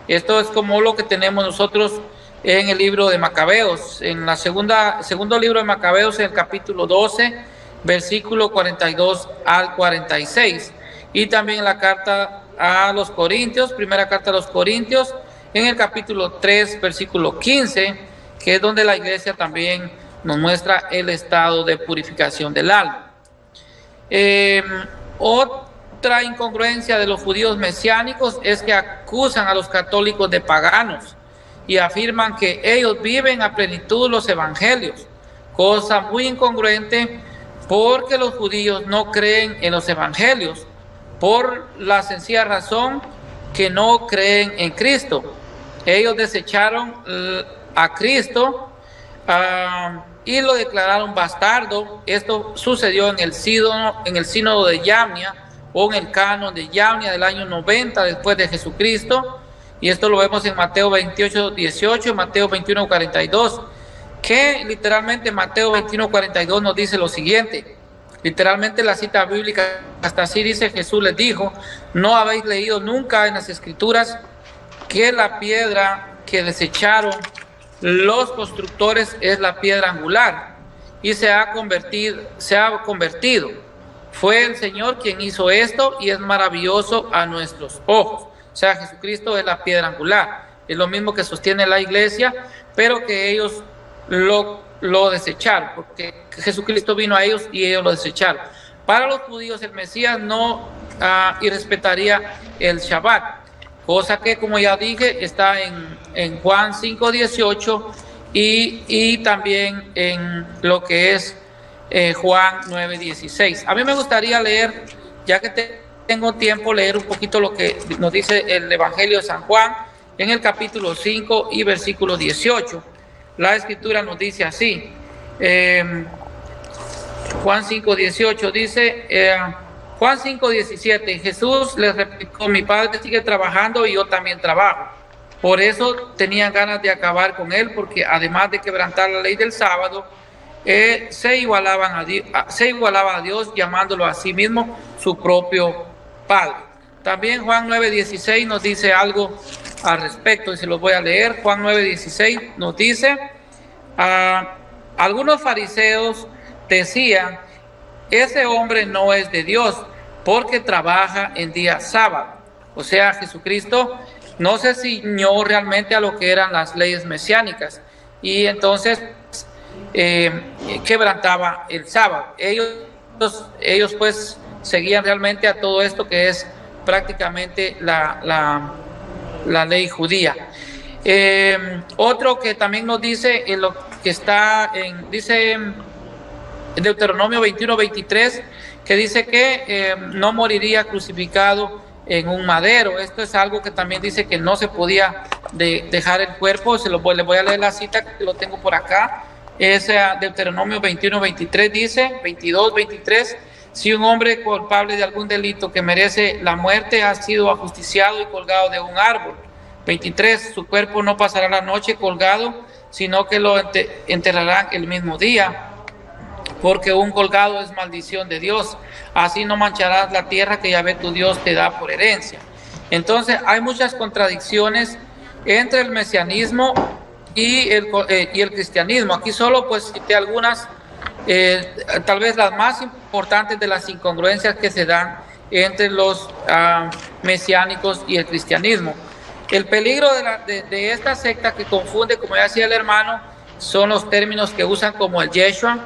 Esto es como lo que tenemos nosotros en el libro de Macabeos, en la segundo libro de Macabeos, en el capítulo 12, versículo 42 al 46. Y también en la carta a los Corintios, primera carta a los Corintios, en el capítulo 3, versículo 15, que es donde la iglesia también nos muestra el estado de purificación del alma. Otra incongruencia de los judíos mesiánicos es que acusan a los católicos de paganos y afirman que ellos viven a plenitud los evangelios, cosa muy incongruente porque los judíos no creen en los evangelios por la sencilla razón que no creen en Cristo. Ellos desecharon a Cristo y lo declararon bastardo. Esto sucedió en el sínodo de Yamnia, o en el canon de Yamnia del año 90 después de Jesucristo, y esto lo vemos en Mateo 28:18 y Mateo 21:42, que literalmente Mateo 21:42 nos dice lo siguiente. Literalmente la cita bíblica hasta así dice: Jesús les dijo: ¿no habéis leído nunca en las escrituras que la piedra que desecharon los constructores es la piedra angular y se ha convertido? Fue el Señor quien hizo esto y es maravilloso a nuestros ojos. O sea, Jesucristo es la piedra angular. Es lo mismo que sostiene la iglesia, pero que ellos lo desecharon, porque Jesucristo vino a ellos y ellos lo desecharon. Para los judíos el Mesías no irrespetaría el Shabbat, cosa que, como ya dije, está en Juan 5:18 y también en lo que es Juan 9:16. A mí me gustaría leer, ya que tengo tiempo, leer un poquito lo que nos dice el Evangelio de San Juan en el capítulo 5 y versículo 18. La escritura nos dice así, Juan 5:18 dice, Juan 5:17, Jesús les replicó: mi Padre sigue trabajando y yo también trabajo. Por eso tenían ganas de acabar con él, porque además de quebrantar la ley del sábado, se igualaba a Dios, llamándolo a sí mismo su propio Padre. También Juan 9:16 nos dice algo al respecto y se los voy a leer. Juan 9:16 nos dice: algunos fariseos decían: ese hombre no es de Dios porque trabaja en día sábado. O sea, Jesucristo no se ciñó realmente a lo que eran las leyes mesiánicas, y entonces quebrantaba el sábado. Ellos pues seguían realmente a todo esto que es prácticamente la ley judía. Otro que también nos dice en lo que está dice en Deuteronomio 21:23, que dice que no moriría crucificado en un madero. Esto es algo que también dice que no se podía dejar el cuerpo. Les voy a leer la cita, que lo tengo por acá. Es Deuteronomio 21:23, dice, 22:23, si un hombre culpable de algún delito que merece la muerte ha sido ajusticiado y colgado de un árbol. 23, su cuerpo no pasará la noche colgado, sino que lo enterrarán el mismo día, porque un colgado es maldición de Dios. Así no mancharás la tierra que Yahvé tu Dios te da por herencia. Entonces hay muchas contradicciones entre el mesianismo y el cristianismo. Aquí solo pues cité algunas, tal vez las más importantes de las incongruencias que se dan entre los mesiánicos y el cristianismo. El peligro de esta secta que confunde, como ya decía el hermano, son los términos que usan como el Yeshua.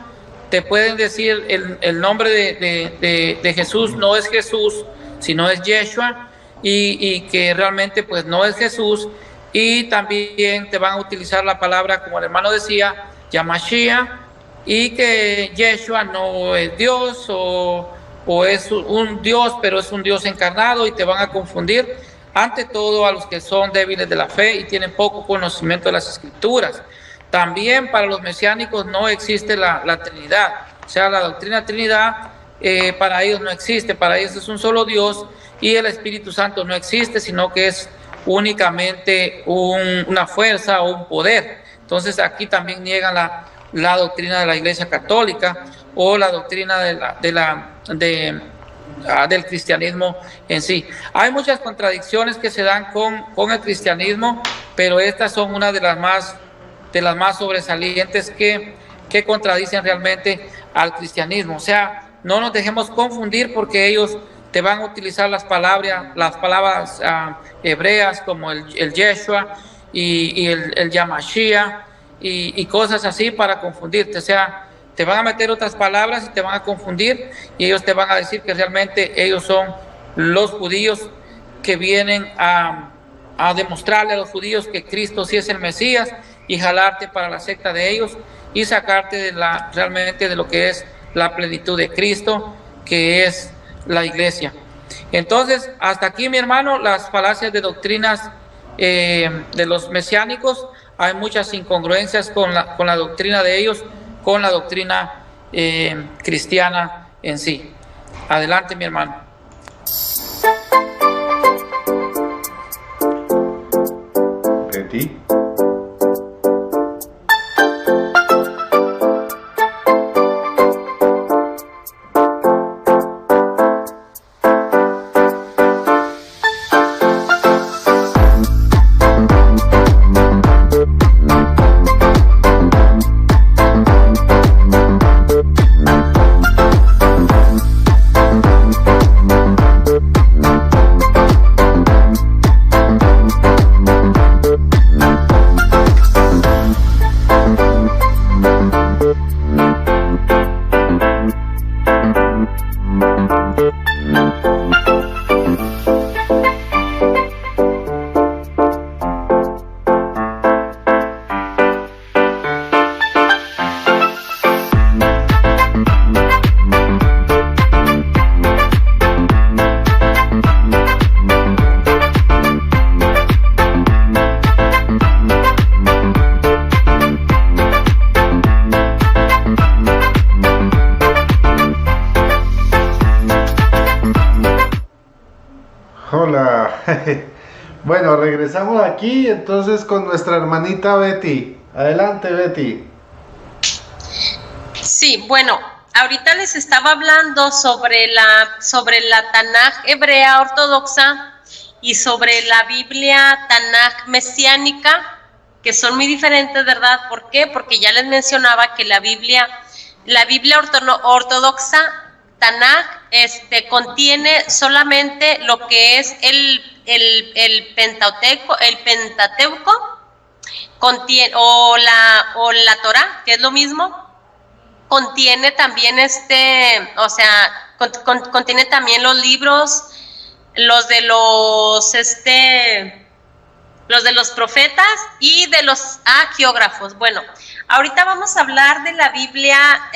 Te pueden decir el nombre de Jesús no es Jesús, sino es Yeshua, y que realmente pues no es Jesús. Y también te van a utilizar la palabra, como el hermano decía, Yamashia, y que Yeshua no es Dios o es un Dios, pero es un Dios encarnado, y te van a confundir ante todo a los que son débiles de la fe y tienen poco conocimiento de las Escrituras. También para los mesiánicos no existe la Trinidad, o sea, la doctrina Trinidad para ellos no existe. Para ellos es un solo Dios, y el Espíritu Santo no existe, sino que es únicamente una fuerza o un poder. Entonces aquí también niegan la doctrina de la Iglesia Católica o la doctrina del cristianismo en sí. Hay muchas contradicciones que se dan con el cristianismo, pero estas son una de las más sobresalientes que contradicen realmente al cristianismo. O sea, no nos dejemos confundir, porque ellos te van a utilizar las palabras hebreas como el Yeshua y el Yamashia y cosas así para confundirte. O sea, te van a meter otras palabras y te van a confundir, y ellos te van a decir que realmente ellos son los judíos que vienen a demostrarle a los judíos que Cristo sí es el Mesías, y jalarte para la secta de ellos y sacarte realmente de lo que es la plenitud de Cristo, que es la iglesia. Entonces, hasta aquí, mi hermano, las falacias de doctrinas de los mesiánicos. Hay muchas incongruencias con la doctrina de ellos, con la doctrina cristiana en sí. Adelante, mi hermano. Betty. Hola. Bueno, regresamos aquí entonces con nuestra hermanita Betty. Adelante, Betty. Sí, bueno, ahorita les estaba hablando sobre la Tanaj hebrea ortodoxa y sobre la Biblia Tanaj mesiánica, que son muy diferentes, ¿verdad? ¿Por qué? Porque ya les mencionaba que la Biblia ortodoxa Tanaj contiene solamente lo que es el Pentateuco contiene, o la Torá, que es lo mismo, contiene también contiene también los libros, los de los profetas y de los geógrafos. Bueno, ahorita vamos a hablar de la Biblia,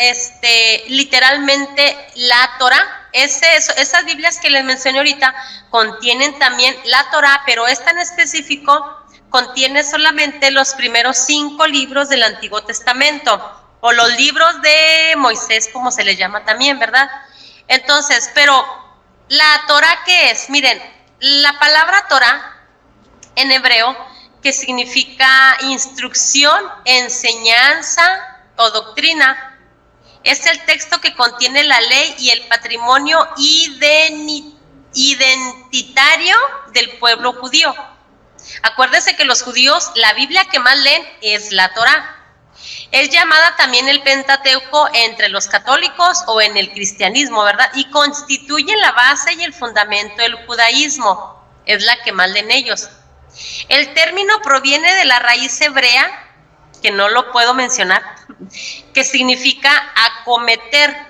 literalmente la Torá. Esas Biblias que les mencioné ahorita contienen también la Torá, pero esta en específico contiene solamente los primeros 5 libros del Antiguo Testamento, o los libros de Moisés, como se les llama también, ¿verdad? Entonces, pero ¿la Torá qué es? Miren, la palabra Torá en hebreo, que significa instrucción, enseñanza o doctrina, es el texto que contiene la ley y el patrimonio identitario del pueblo judío. Acuérdense que los judíos, la Biblia que más leen es la Torá. Es llamada también el Pentateuco entre los católicos o en el cristianismo, ¿verdad? Y constituye la base y el fundamento del judaísmo. Es la que más leen ellos. El término proviene de la raíz hebrea, que no lo puedo mencionar, que significa acometer,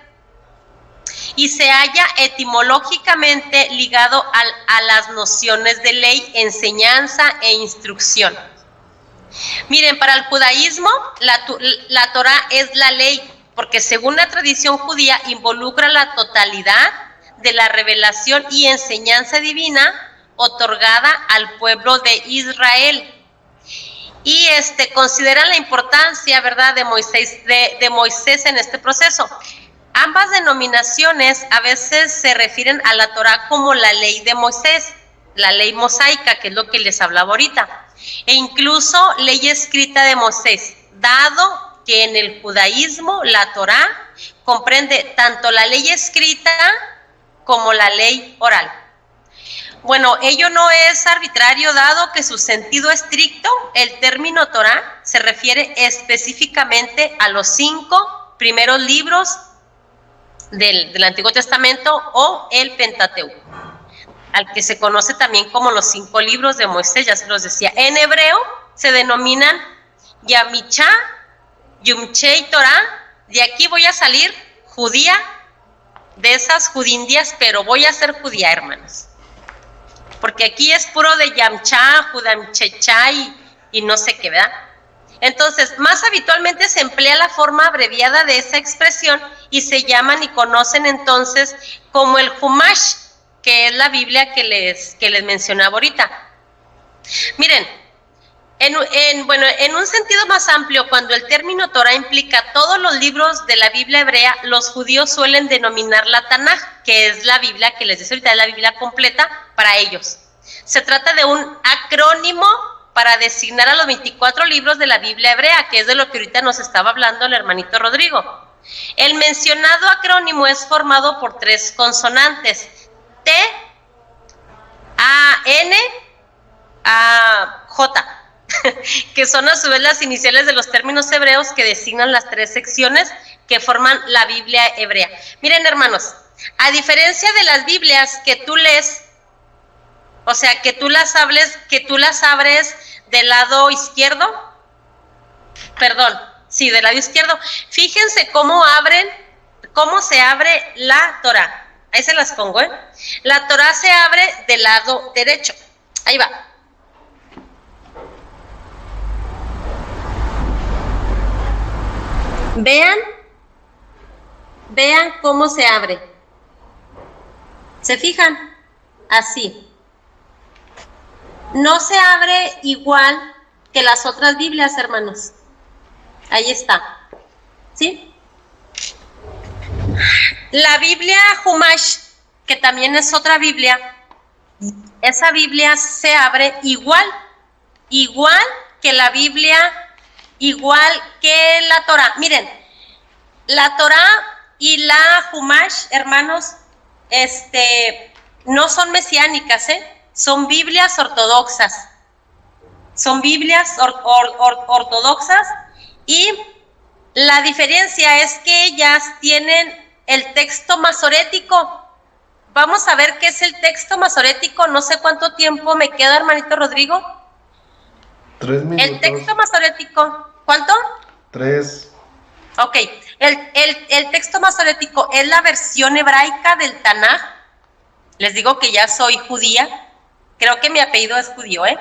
y se halla etimológicamente ligado a las nociones de ley, enseñanza e instrucción. Miren, para el judaísmo, la Torá es la ley, porque según la tradición judía involucra la totalidad de la revelación y enseñanza divina otorgada al pueblo de Israel. Y consideran la importancia, ¿verdad?, de Moisés en este proceso. Ambas denominaciones a veces se refieren a la Torá como la ley de Moisés, la ley mosaica, que es lo que les hablaba ahorita, e incluso ley escrita de Moisés, dado que en el judaísmo la Torá comprende tanto la ley escrita como la ley oral. Bueno, ello no es arbitrario, dado que su sentido estricto, el término Torá, se refiere específicamente a los 5 primeros libros del Antiguo Testamento o el Pentateuco, al que se conoce también como los 5 libros de Moisés, ya se los decía. En hebreo se denominan Yamichá, Yumchei Torá. De aquí voy a salir judía, de esas judindias, pero voy a ser judía, hermanos. Porque aquí es puro de Yamchá, Judamchechá y no sé qué, ¿verdad? Entonces, más habitualmente se emplea la forma abreviada de esa expresión y se llaman y conocen entonces como el Humash, que es la Biblia que les mencionaba ahorita. Miren, en un sentido más amplio, cuando el término Torah implica todos los libros de la Biblia hebrea, los judíos suelen denominar la Tanaj, que es la Biblia que les decía ahorita, es la Biblia completa para ellos. Se trata de un acrónimo para designar a los 24 libros de la Biblia hebrea, que es de lo que ahorita nos estaba hablando el hermanito Rodrigo. El mencionado acrónimo es formado por 3 consonantes, T, A, N, A, J, que son a su vez las iniciales de los términos hebreos que designan las 3 secciones que forman la Biblia hebrea. Miren, hermanos, a diferencia de las Biblias que tú lees, o sea, que tú las abres del lado izquierdo, del lado izquierdo, fíjense cómo se abre la Torá. Ahí se las pongo, ¿eh? La Torá se abre del lado derecho. Ahí va. Vean cómo se abre. ¿Se fijan? Así. No se abre igual que las otras Biblias, hermanos. Ahí está. ¿Sí? La Biblia Humash, que también es otra Biblia, esa Biblia se abre igual que la Biblia, igual que la Torá. Miren, la Torá y la Humash, hermanos, no son mesiánicas, son Biblias ortodoxas. Son Biblias ortodoxas, y la diferencia es que ellas tienen el texto masorético vamos a ver qué es el texto masorético. No sé cuánto tiempo me queda, hermanito Rodrigo. 3 minutos. El texto masorético, ¿cuánto? 3. Ok, el texto masorético es la versión hebraica del Tanaj. Les digo que ya soy judía. Creo que mi apellido es judío, ¿eh?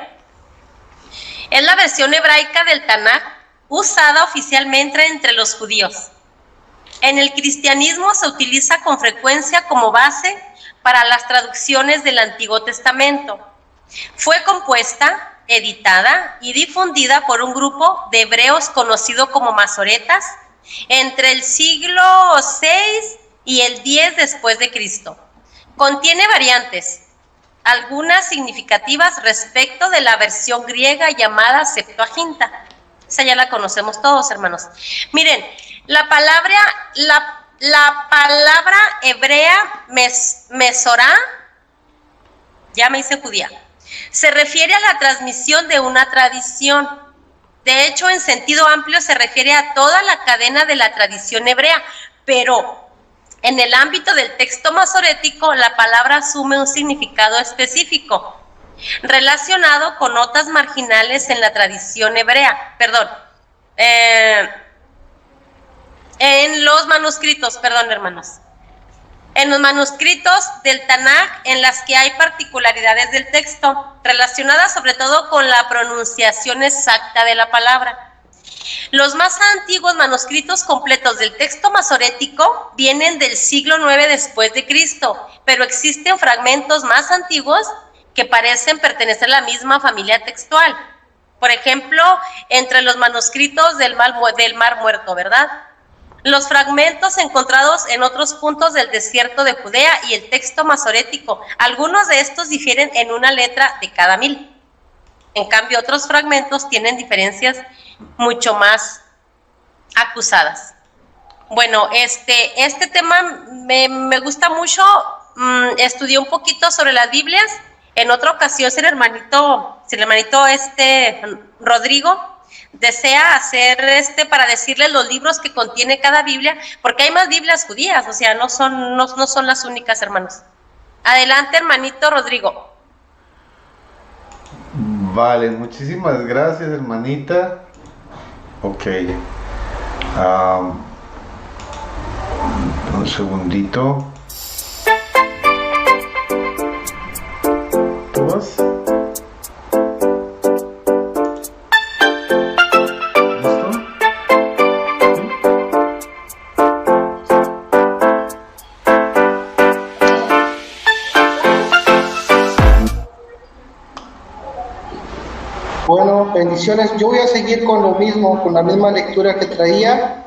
Es la versión hebraica del Tanaj usada oficialmente entre los judíos. En el cristianismo se utiliza con frecuencia como base para las traducciones del Antiguo Testamento. Fue compuesta, editada y difundida por un grupo de hebreos conocido como masoretas entre el siglo VI y el X después de Cristo. Contiene variantes, algunas significativas respecto de la versión griega llamada Septuaginta. Esa ya la conocemos todos, hermanos. Miren, la palabra hebrea mesorá, ya me hice judía, se refiere a la transmisión de una tradición. De hecho, en sentido amplio se refiere a toda la cadena de la tradición hebrea, pero en el ámbito del texto masorético, la palabra asume un significado específico, relacionado con notas marginales en la tradición hebrea, en los manuscritos, hermanos. En los manuscritos del Tanaj, en las que hay particularidades del texto, relacionadas sobre todo con la pronunciación exacta de la palabra. Los más antiguos manuscritos completos del texto masorético vienen del siglo IX después de Cristo, pero existen fragmentos más antiguos que parecen pertenecer a la misma familia textual. Por ejemplo, entre los manuscritos del Mar Muerto, ¿verdad? Los fragmentos encontrados en otros puntos del desierto de Judea y el texto masorético. Algunos de estos difieren en una letra de cada 1000. En cambio, otros fragmentos tienen diferencias mucho más acusadas. Bueno, este tema me gusta mucho. Estudié un poquito sobre las Biblias. En otra ocasión, si el hermanito Rodrigo desea hacer para decirles los libros que contiene cada Biblia, porque hay más Biblias judías, o sea, no son las únicas, hermanos. Adelante, hermanito Rodrigo. Vale, muchísimas gracias, hermanita. Ok. Un segundito. ¿Tú vas? Bueno, bendiciones. Yo voy a seguir con lo mismo, con la misma lectura que traía.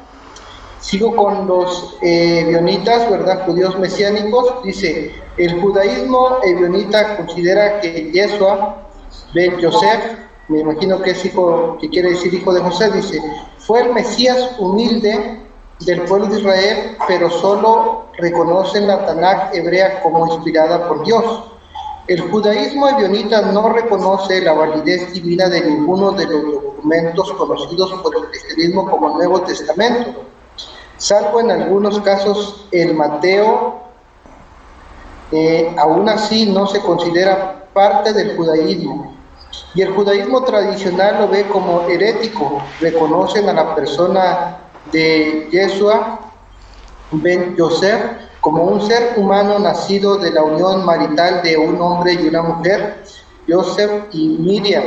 Sigo con los ebionitas, ¿verdad? Judíos mesiánicos. Dice, el judaísmo ebionita considera que Yeshua ben Yosef, me imagino que es hijo, que quiere decir hijo de José, dice, fue el Mesías humilde del pueblo de Israel, pero solo reconocen la Tanaj hebrea como inspirada por Dios. El judaísmo ebionita no reconoce la validez divina de ninguno de los documentos conocidos por el cristianismo como Nuevo Testamento, salvo en algunos casos el Mateo. Aún así no se considera parte del judaísmo. Y el judaísmo tradicional lo ve como herético. Reconocen a la persona de Yeshua ben Yosef como un ser humano nacido de la unión marital de un hombre y una mujer, Joseph y Miriam.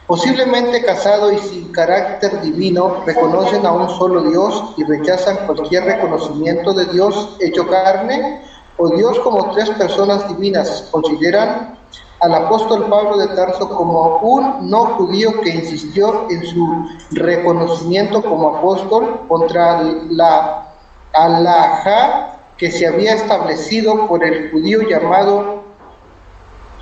Posiblemente casado y sin carácter divino, reconocen a un solo Dios y rechazan cualquier reconocimiento de Dios hecho carne o Dios como tres personas divinas. Consideran al apóstol Pablo de Tarso como un no judío que insistió en su reconocimiento como apóstol contra la halajá que se había establecido por el judío llamado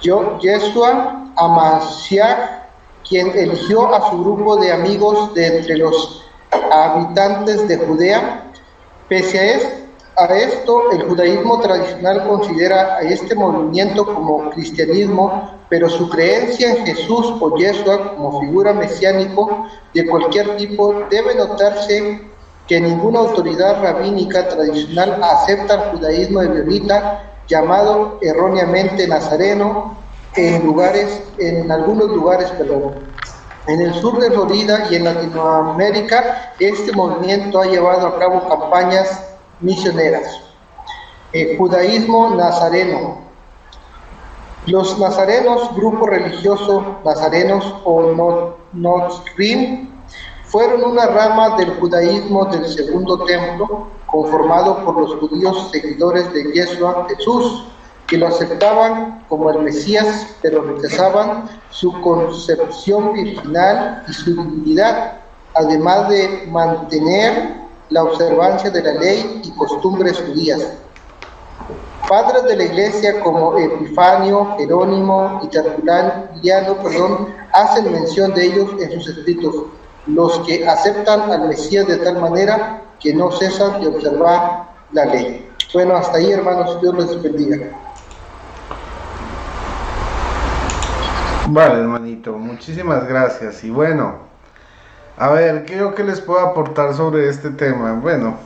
Yeshua Amasiach, quien eligió a su grupo de amigos de entre los habitantes de Judea. Pese a esto, el judaísmo tradicional considera a este movimiento como cristianismo, pero su creencia en Jesús o Yeshua como figura mesiánico de cualquier tipo debe notarse que ninguna autoridad rabínica tradicional acepta el judaísmo ebionita llamado erróneamente Nazareno en algunos lugares, en el sur de Florida y en Latinoamérica. Este movimiento ha llevado a cabo campañas misioneras. Judaísmo nazareno. Los nazarenos, grupo religioso nazarenos o Notzrim, fueron una rama del judaísmo del Segundo Templo, conformado por los judíos seguidores de Yeshua, Jesús, que lo aceptaban como el Mesías, pero rechazaban su concepción virginal y su divinidad, además de mantener la observancia de la ley y costumbres judías. Padres de la Iglesia como Epifanio, Jerónimo y Tertuliano, hacen mención de ellos en sus escritos, los que aceptan al Mesías de tal manera que no cesan de observar la ley. Bueno, hasta ahí, hermanos, Dios les bendiga. Vale, hermanito, muchísimas gracias. Y bueno, a ver, ¿qué yo que les puedo aportar sobre este tema? Bueno,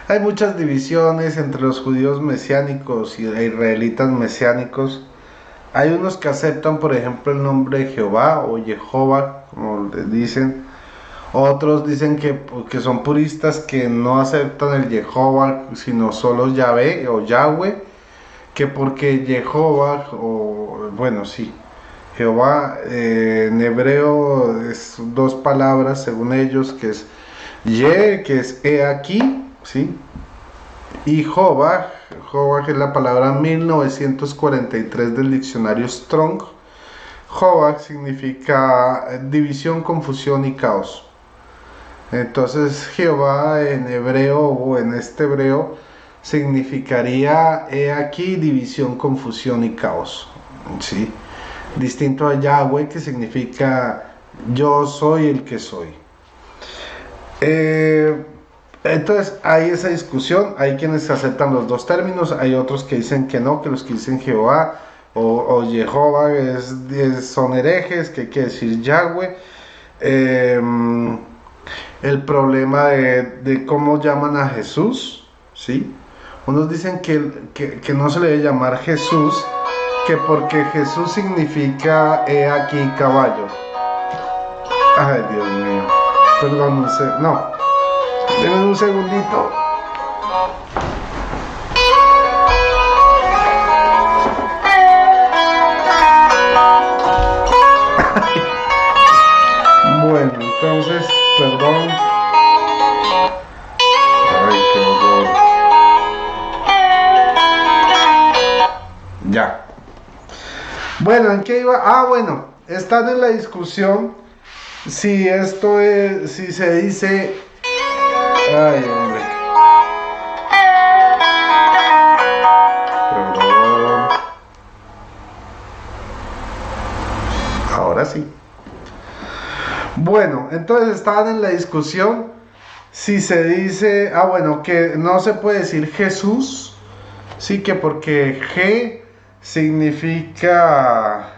hay muchas divisiones entre los judíos mesiánicos y israelitas mesiánicos. Hay unos que aceptan, por ejemplo, el nombre de Jehová o Jehová, como les dicen. Otros dicen que son puristas, que no aceptan el Jehová, sino solo Yahvé o Yahweh, que porque Jehová, o bueno, sí, Jehová en hebreo es dos palabras, según ellos, que es Ye, que es he aquí, ¿sí? Y Jehová, que es la palabra 1943 del diccionario Strong. Jehová significa división, confusión y caos. Entonces Jehová en hebreo o en este hebreo significaría he aquí división, confusión y caos, ¿sí? Distinto a Yahweh, que significa yo soy el que soy. Entonces hay esa discusión, hay quienes aceptan los dos términos, hay otros que dicen que no, que los que dicen Jehová o Jehová son herejes, que quiere decir Yahweh. El problema de cómo llaman a Jesús, ¿sí? Unos dicen que no se le debe llamar Jesús, que porque Jesús significa he aquí caballo. Ay, Dios mío, perdón, no, denme un segundito. Bueno, entonces, perdón. Ay, qué horror. Ya. Bueno, ¿en qué iba? Ah, bueno, están en la discusión si esto es, si se dice... Ay, hombre. Perdón. Ahora sí. Bueno, entonces estaban en la discusión si se dice, bueno, que no se puede decir Jesús, sí, que porque G significa,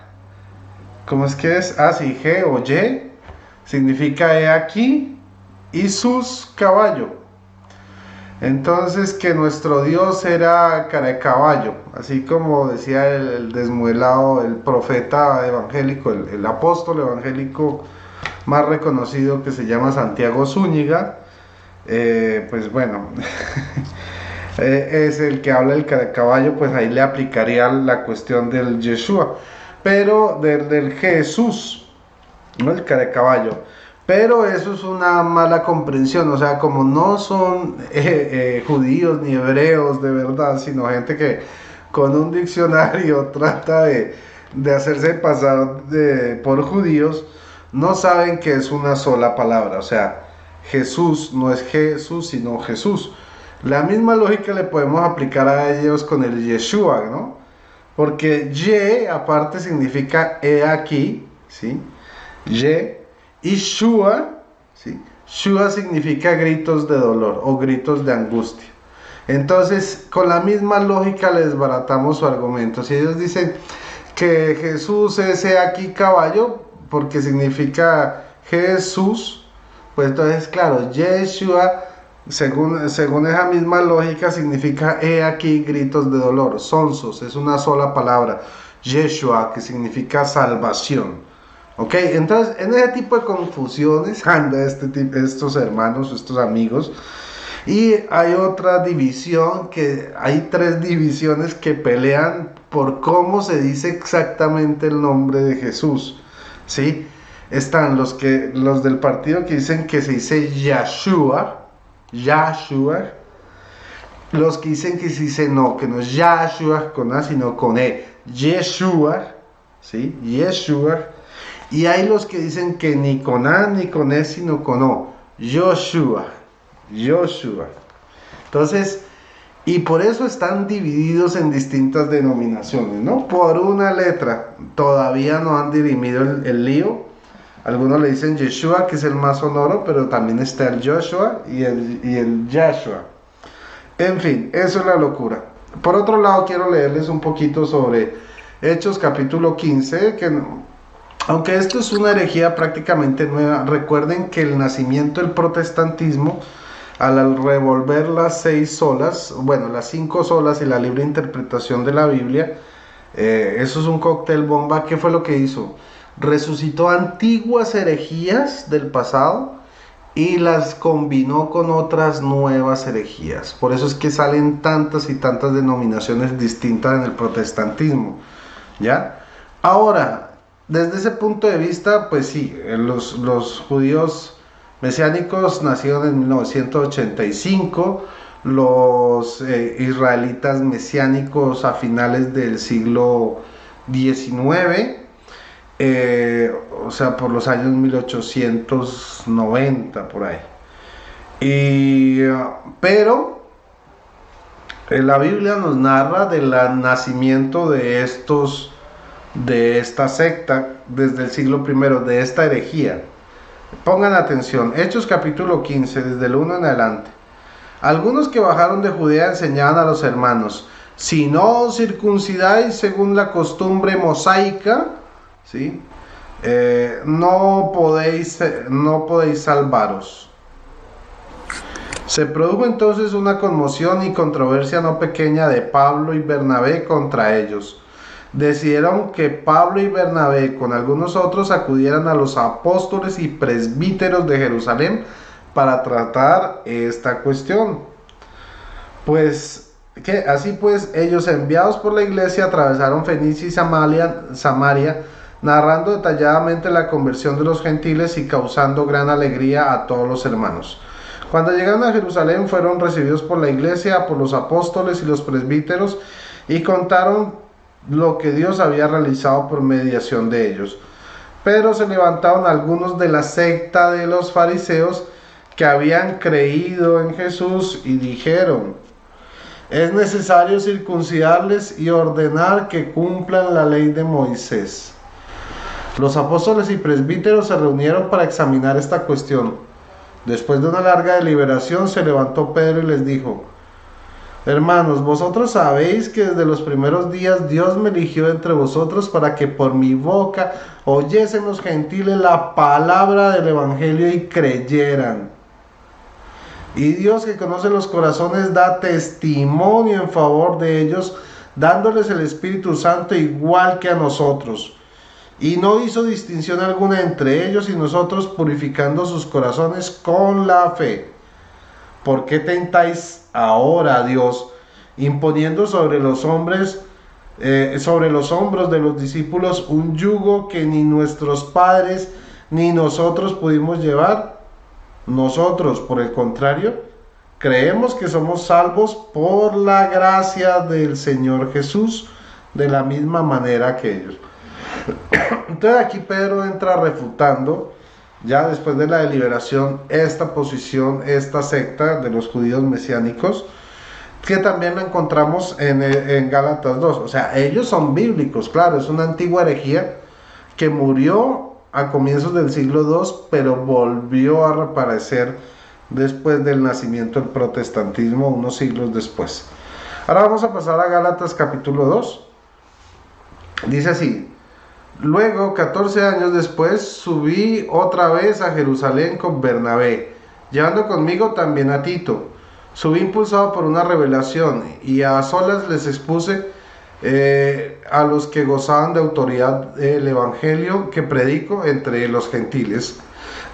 ¿cómo es que es? Sí, G o Y significa he aquí y sus caballo. Entonces que nuestro Dios era cara de caballo, así como decía el desmuelado, el profeta evangélico, el apóstol evangélico más reconocido, que se llama Santiago Zúñiga. Pues bueno, es el que habla del cara de caballo, pues ahí le aplicaría la cuestión del Yeshua, pero del Jesús, no el cara de caballo. Pero eso es una mala comprensión, o sea, como no son judíos ni hebreos de verdad, sino gente que con un diccionario trata de hacerse pasar por judíos, no saben que es una sola palabra. O sea, Jesús no es Jesús, sino Jesús. La misma lógica le podemos aplicar a ellos con el Yeshua, ¿no? Porque Ye aparte significa he aquí, ¿sí? Ye. Y Shua, ¿sí? Shua significa gritos de dolor o gritos de angustia. Entonces, con la misma lógica les desbaratamos su argumento. Si ellos dicen que Jesús es aquí caballo, porque significa Jesús, pues entonces, claro, Yeshua según esa misma lógica, significa he aquí gritos de dolor. Sonsos es una sola palabra. Yeshua, que significa salvación. Ok, entonces en ese tipo de confusiones anda estos hermanos, estos amigos. Y hay otra división, hay tres divisiones que pelean por cómo se dice exactamente el nombre de Jesús. ¿Sí? Están los del partido que dicen que se dice Yahshua, los que dicen que se dice no, que no es Yahshua con A, sino con E, Yeshua, ¿sí? Yeshua. Y hay los que dicen que ni con A ni con E, sino con O, Joshua. Entonces, y por eso están divididos en distintas denominaciones, ¿no? Por una letra. Todavía no han dirimido el lío. Algunos le dicen Yeshua, que es el más sonoro, pero también está el Joshua y el Yahshua. En fin, eso es la locura. Por otro lado, quiero leerles un poquito sobre Hechos capítulo 15, que aunque esto es una herejía prácticamente nueva, recuerden que el nacimiento del protestantismo, al revolver las 6 solas, bueno, las 5 solas y la libre interpretación de la Biblia, eso es un cóctel bomba. ¿Qué fue lo que hizo? Resucitó antiguas herejías del pasado y las combinó con otras nuevas herejías. Por eso es que salen tantas y tantas denominaciones distintas en el protestantismo, ¿ya? Ahora, desde ese punto de vista, pues sí, los judíos mesiánicos nacieron en 1985, los israelitas mesiánicos a finales del siglo XIX, o sea, por los años 1890, por ahí. Pero la Biblia nos narra del nacimiento de esta secta desde el siglo I, de esta herejía. Pongan atención, Hechos capítulo 15, desde el 1 en adelante. Algunos que bajaron de Judea enseñaban a los hermanos: si no os circuncidáis según la costumbre mosaica, ¿sí? No podéis salvaros. Se produjo entonces una conmoción y controversia no pequeña de Pablo y Bernabé contra ellos. Decidieron que Pablo y Bernabé con algunos otros acudieran a los apóstoles y presbíteros de Jerusalén para tratar esta cuestión. Así pues, ellos, enviados por la iglesia, atravesaron Fenicia y Samaria, narrando detalladamente la conversión de los gentiles y causando gran alegría a todos los hermanos. Cuando llegaron a Jerusalén, fueron recibidos por la iglesia, por los apóstoles y los presbíteros, y contaron lo que Dios había realizado por mediación de ellos. Pero se levantaron algunos de la secta de los fariseos que habían creído en Jesús y dijeron: es necesario circuncidarles y ordenar que cumplan la ley de Moisés. Los apóstoles y presbíteros se reunieron para examinar esta cuestión. Después de una larga deliberación, se levantó Pedro y les dijo: hermanos, vosotros sabéis que desde los primeros días Dios me eligió entre vosotros para que por mi boca oyesen los gentiles la palabra del evangelio y creyeran. Y Dios, que conoce los corazones, da testimonio en favor de ellos, dándoles el Espíritu Santo igual que a nosotros. Y no hizo distinción alguna entre ellos y nosotros, purificando sus corazones con la fe. ¿Por qué tentáis ahora a Dios, imponiendo sobre los hombros de los discípulos un yugo que ni nuestros padres ni nosotros pudimos llevar? Nosotros, por el contrario, creemos que somos salvos por la gracia del Señor Jesús, de la misma manera que ellos. Entonces aquí Pedro entra refutando, ya después de la deliberación, esta posición, esta secta de los judíos mesiánicos, que también lo encontramos en Gálatas 2. O sea, ellos son bíblicos, claro, es una antigua herejía que murió a comienzos del siglo II, pero volvió a reaparecer después del nacimiento del protestantismo, unos siglos después. Ahora vamos a pasar a Gálatas capítulo 2. Dice así: luego, 14 años después, subí otra vez a Jerusalén con Bernabé llevando conmigo también a Tito. Subí impulsado por una revelación y a solas les expuse a los que gozaban de autoridad el evangelio que predico entre los gentiles,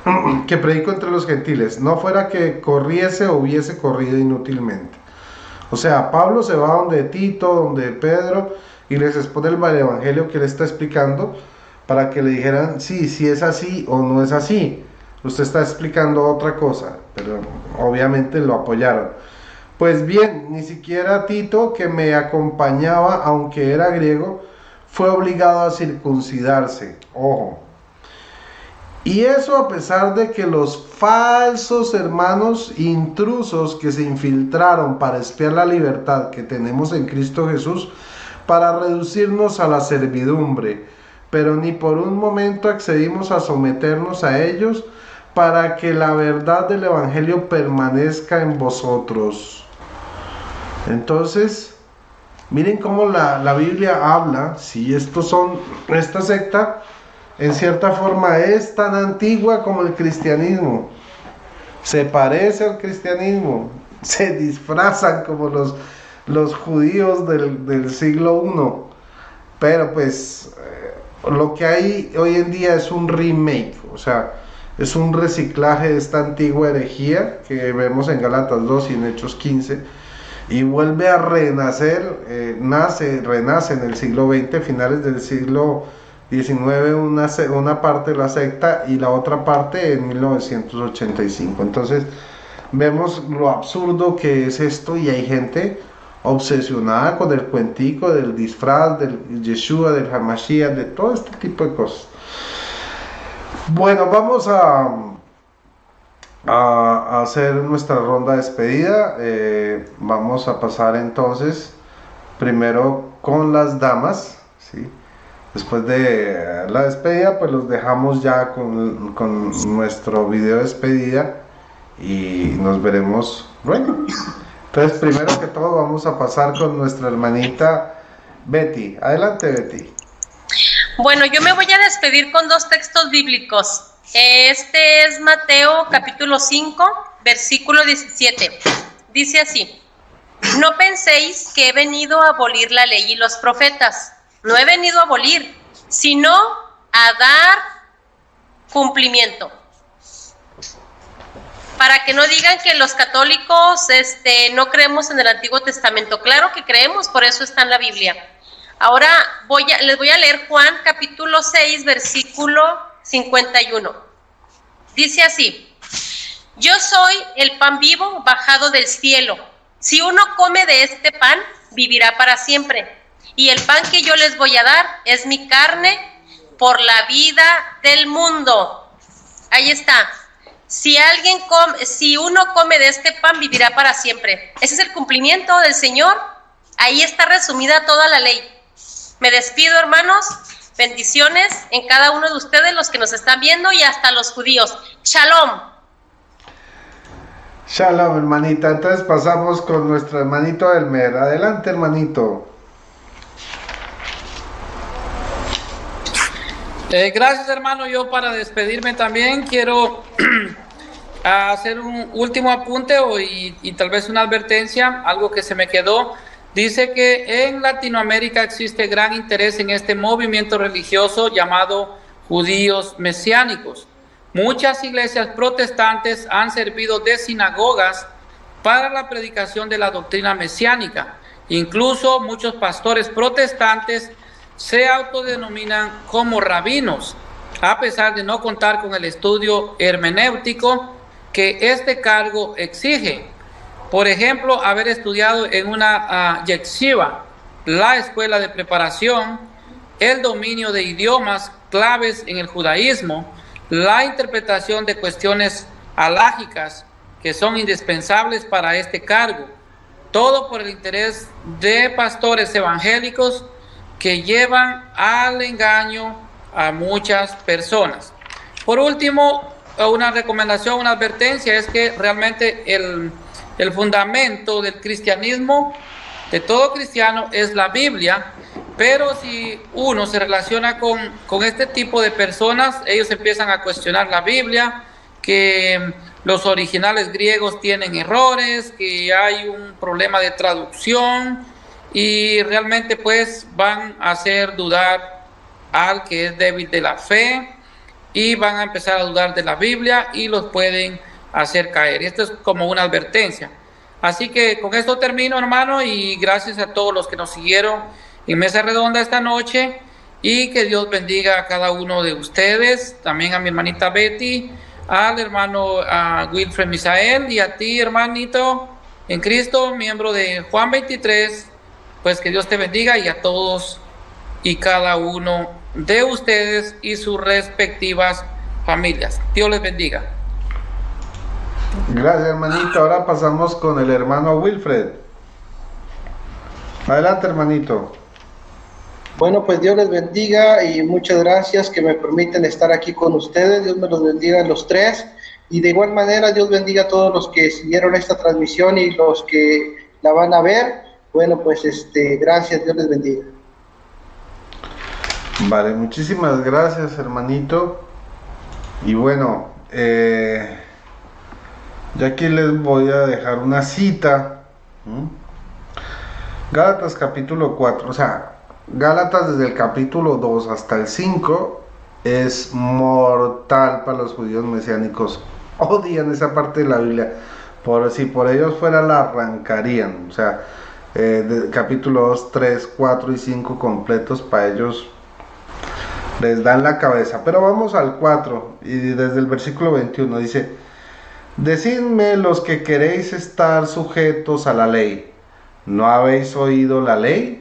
no fuera que corriese o hubiese corrido inútilmente. O sea, Pablo se va donde Tito, donde Pedro, y les expone el evangelio que le está explicando, para que le dijeran si es así o no es así. Usted está explicando otra cosa, pero obviamente lo apoyaron. Pues bien, ni siquiera Tito, que me acompañaba, aunque era griego, fue obligado a circuncidarse. Ojo. Y eso a pesar de que los falsos hermanos intrusos que se infiltraron para espiar la libertad que tenemos en Cristo Jesús, para reducirnos a la servidumbre, pero ni por un momento accedimos a someternos a ellos, para que la verdad del Evangelio permanezca en vosotros. Entonces, miren cómo la Biblia habla. Si esta secta en cierta forma es tan antigua como el cristianismo, se parece al cristianismo, se disfrazan como los judíos del siglo I, pero pues lo que hay hoy en día es un remake, o sea, es un reciclaje de esta antigua herejía que vemos en Gálatas 2 y en Hechos 15, y vuelve a renacer, renace en el siglo XX, finales del siglo XIX, una parte de la secta y la otra parte en 1985. Entonces vemos lo absurdo que es esto, y hay gente obsesionada con el cuentico del disfraz, del Yeshua, del Hamashiach, de todo este tipo de cosas. Bueno, vamos a hacer nuestra ronda de despedida. Vamos a pasar entonces primero con las damas, ¿sí? Después de la despedida, pues los dejamos ya con nuestro video de despedida y nos veremos luego. Entonces, primero que todo, vamos a pasar con nuestra hermanita Betty. Adelante, Betty. Bueno, yo me voy a despedir con dos textos bíblicos. Este es Mateo capítulo 5, versículo 17. Dice así: no penséis que he venido a abolir la ley y los profetas. No he venido a abolir, sino a dar cumplimiento. Para que no digan que los católicos no creemos en el Antiguo Testamento. Claro que creemos, por eso está en la Biblia. Ahora les voy a leer Juan capítulo 6, versículo 51. Dice así: yo soy el pan vivo bajado del cielo. Si uno come de este pan, vivirá para siempre. Y el pan que yo les voy a dar es mi carne por la vida del mundo. Ahí está. Si uno come de este pan, vivirá para siempre. Ese es el cumplimiento del Señor. Ahí está resumida toda la ley. Me despido, hermanos. Bendiciones en cada uno de ustedes, los que nos están viendo, y hasta los judíos. Shalom. Shalom, hermanita. Entonces pasamos con nuestro hermanito Elmer. Adelante, hermanito. Gracias, hermano. Yo, para despedirme también quiero hacer un último apunte y tal vez una advertencia, algo que se me quedó. Dice que en Latinoamérica existe gran interés en este movimiento religioso llamado judíos mesiánicos. Muchas iglesias protestantes han servido de sinagogas para la predicación de la doctrina mesiánica. Incluso muchos pastores protestantes se autodenominan como rabinos, a pesar de no contar con el estudio hermenéutico que este cargo exige. Por ejemplo, haber estudiado en una yeshiva, la escuela de preparación, el dominio de idiomas claves en el judaísmo, la interpretación de cuestiones halágicas que son indispensables para este cargo. Todo por el interés de pastores evangélicos que llevan al engaño a muchas personas. Por último, una recomendación, una advertencia, es que realmente el fundamento del cristianismo, de todo cristiano, es la Biblia, pero si uno se relaciona con este tipo de personas, ellos empiezan a cuestionar la Biblia que los originales griegos tienen errores, que hay un problema de traducción y realmente pues van a hacer dudar al que es débil de la fe y van a empezar a dudar de la Biblia y los pueden hacer caer. Esto es como una advertencia. Así que con esto termino, hermano, y gracias a todos los que nos siguieron en Mesa Redonda esta noche, y que Dios bendiga a cada uno de ustedes, también a mi hermanita Betty, al hermano Wilfred Misael, y a ti, hermanito en Cristo, miembro de Juan 23, pues que Dios te bendiga, y a todos y cada uno de ustedes y sus respectivas familias. Dios les bendiga. Gracias, hermanito. Ahora pasamos con el hermano Wilfred. Adelante, hermanito. Bueno, pues Dios les bendiga y muchas gracias que me permiten estar aquí con ustedes. Dios me los bendiga a los tres. Y de igual manera, Dios bendiga a todos los que siguieron esta transmisión y los que la van a ver. Bueno, pues gracias, Dios les bendiga. Vale, muchísimas gracias, hermanito. Y bueno, ya aquí les voy a dejar una cita. Gálatas capítulo 4, o sea, Gálatas desde el capítulo 2 hasta el 5 es mortal para los judíos mesiánicos. Odian esa parte de la Biblia. Si por ellos fuera, la arrancarían. O sea, capítulo 2, 3, 4 y 5 completos para ellos les dan la cabeza. Pero vamos al 4 y desde el versículo 21 dice: Decidme los que queréis estar sujetos a la ley, ¿no habéis oído la ley?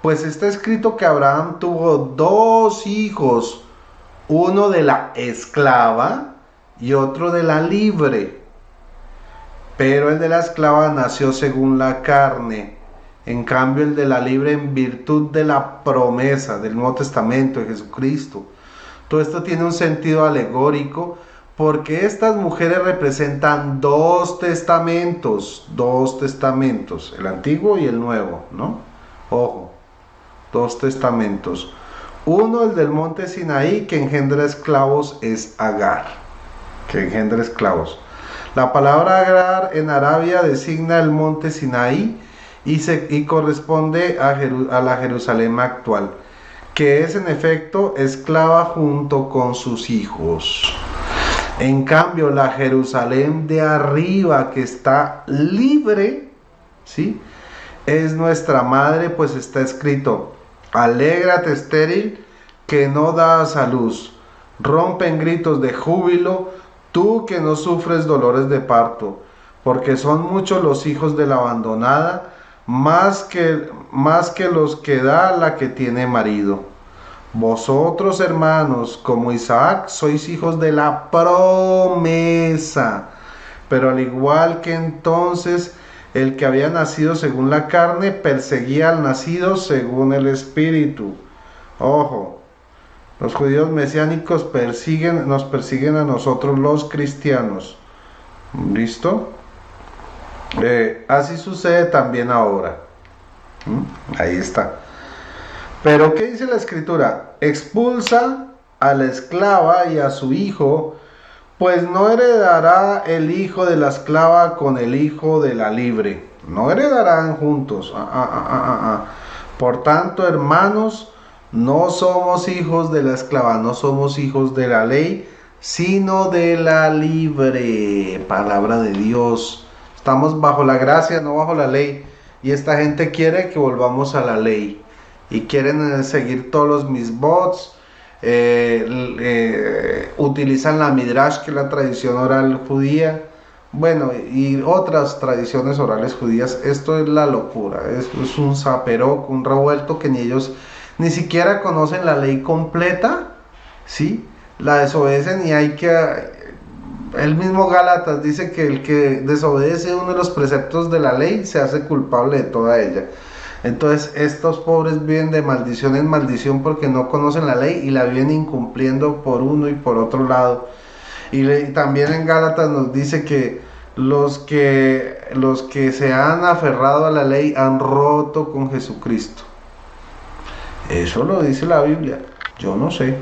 Pues está escrito que Abraham tuvo 2 hijos, uno de la esclava y otro de la libre. Pero el de la esclava nació según la carne, en cambio el de la libre en virtud de la promesa del Nuevo Testamento de Jesucristo. Todo esto tiene un sentido alegórico, porque estas mujeres representan 2 testamentos, el antiguo y el nuevo, ¿no? Ojo, 2 testamentos. Uno, el del monte Sinaí, que engendra esclavos, es Agar, que engendra esclavos. La palabra Agar en Arabia designa el monte Sinaí y corresponde a la Jerusalén actual, que es en efecto esclava junto con sus hijos. En cambio, la Jerusalén de arriba, que está libre, ¿sí?, es nuestra madre, pues está escrito: alégrate, estéril, que no das a luz. Rompe en gritos de júbilo, tú que no sufres dolores de parto, porque son muchos los hijos de la abandonada, más que los que da la que tiene marido. Vosotros, hermanos, como Isaac, sois hijos de la promesa, pero al igual que entonces el que había nacido según la carne perseguía al nacido según el espíritu. Ojo, los judíos mesiánicos nos persiguen a nosotros los cristianos. ¿Listo? Así sucede también ahora. Ahí está. Pero ¿qué dice la escritura? Expulsa a la esclava y a su hijo, pues no heredará el hijo de la esclava con el hijo de la libre. No heredarán juntos. Por tanto, hermanos, no somos hijos de la esclava, no somos hijos de la ley, sino de la libre. Palabra de Dios. Estamos bajo la gracia, no bajo la ley. Y esta gente quiere que volvamos a la ley. Y quieren seguir todos los misbots. Utilizan la Midrash, que es la tradición oral judía, bueno, y otras tradiciones orales judías. Esto es la locura, es un zaperoc, un revuelto, que ni ellos ni siquiera conocen la ley completa, ¿sí? La desobedecen, y hay que... El mismo Gálatas dice que el que desobedece uno de los preceptos de la ley se hace culpable de toda ella. Entonces estos pobres viven de maldición en maldición porque no conocen la ley y la viven incumpliendo por uno y por otro lado. Y también en Gálatas nos dice que los que se han aferrado a la ley han roto con Jesucristo. Eso lo dice la Biblia, yo no sé.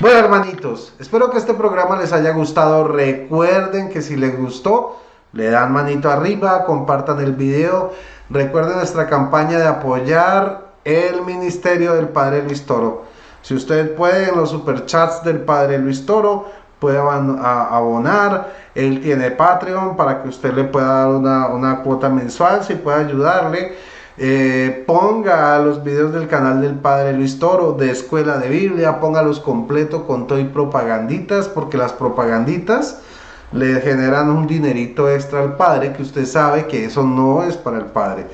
Bueno, hermanitos, espero que este programa les haya gustado. Recuerden que si les gustó, le dan manito arriba, compartan el video. Recuerden nuestra campaña de apoyar el ministerio del Padre Luis Toro. Si usted puede, en los superchats del Padre Luis Toro, puede abonar. Él tiene Patreon para que usted le pueda dar una cuota mensual, si puede ayudarle. Ponga los videos del canal del Padre Luis Toro de Escuela de Biblia, póngalos completo con todo y propaganditas, porque las propaganditas le generan un dinerito extra al Padre, que usted sabe que eso no es para el Padre.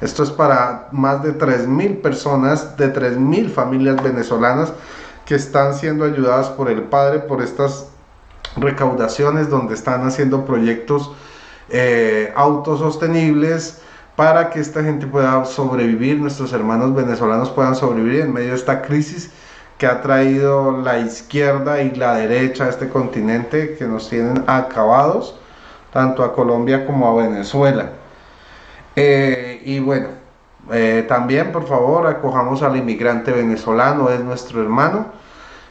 Esto es para más de 3.000 personas, de 3.000 familias venezolanas que están siendo ayudadas por el Padre, por estas recaudaciones donde están haciendo proyectos autosostenibles, para que esta gente pueda sobrevivir, nuestros hermanos venezolanos puedan sobrevivir en medio de esta crisis que ha traído la izquierda y la derecha a este continente, que nos tienen acabados, tanto a Colombia como a Venezuela. Y bueno, también por favor acojamos al inmigrante venezolano, es nuestro hermano,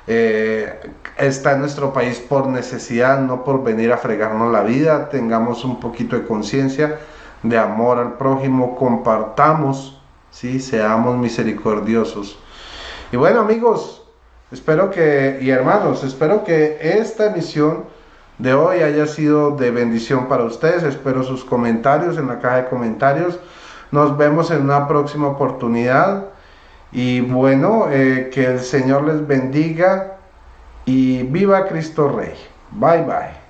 está en nuestro país por necesidad, no por venir a fregarnos la vida. Tengamos un poquito de conciencia, de amor al prójimo, compartamos, ¿sí? Seamos misericordiosos. Y bueno, amigos, y hermanos, espero que esta emisión de hoy haya sido de bendición para ustedes. Espero sus comentarios en la caja de comentarios. Nos vemos en una próxima oportunidad. Y bueno, que el Señor les bendiga y viva Cristo Rey. Bye bye.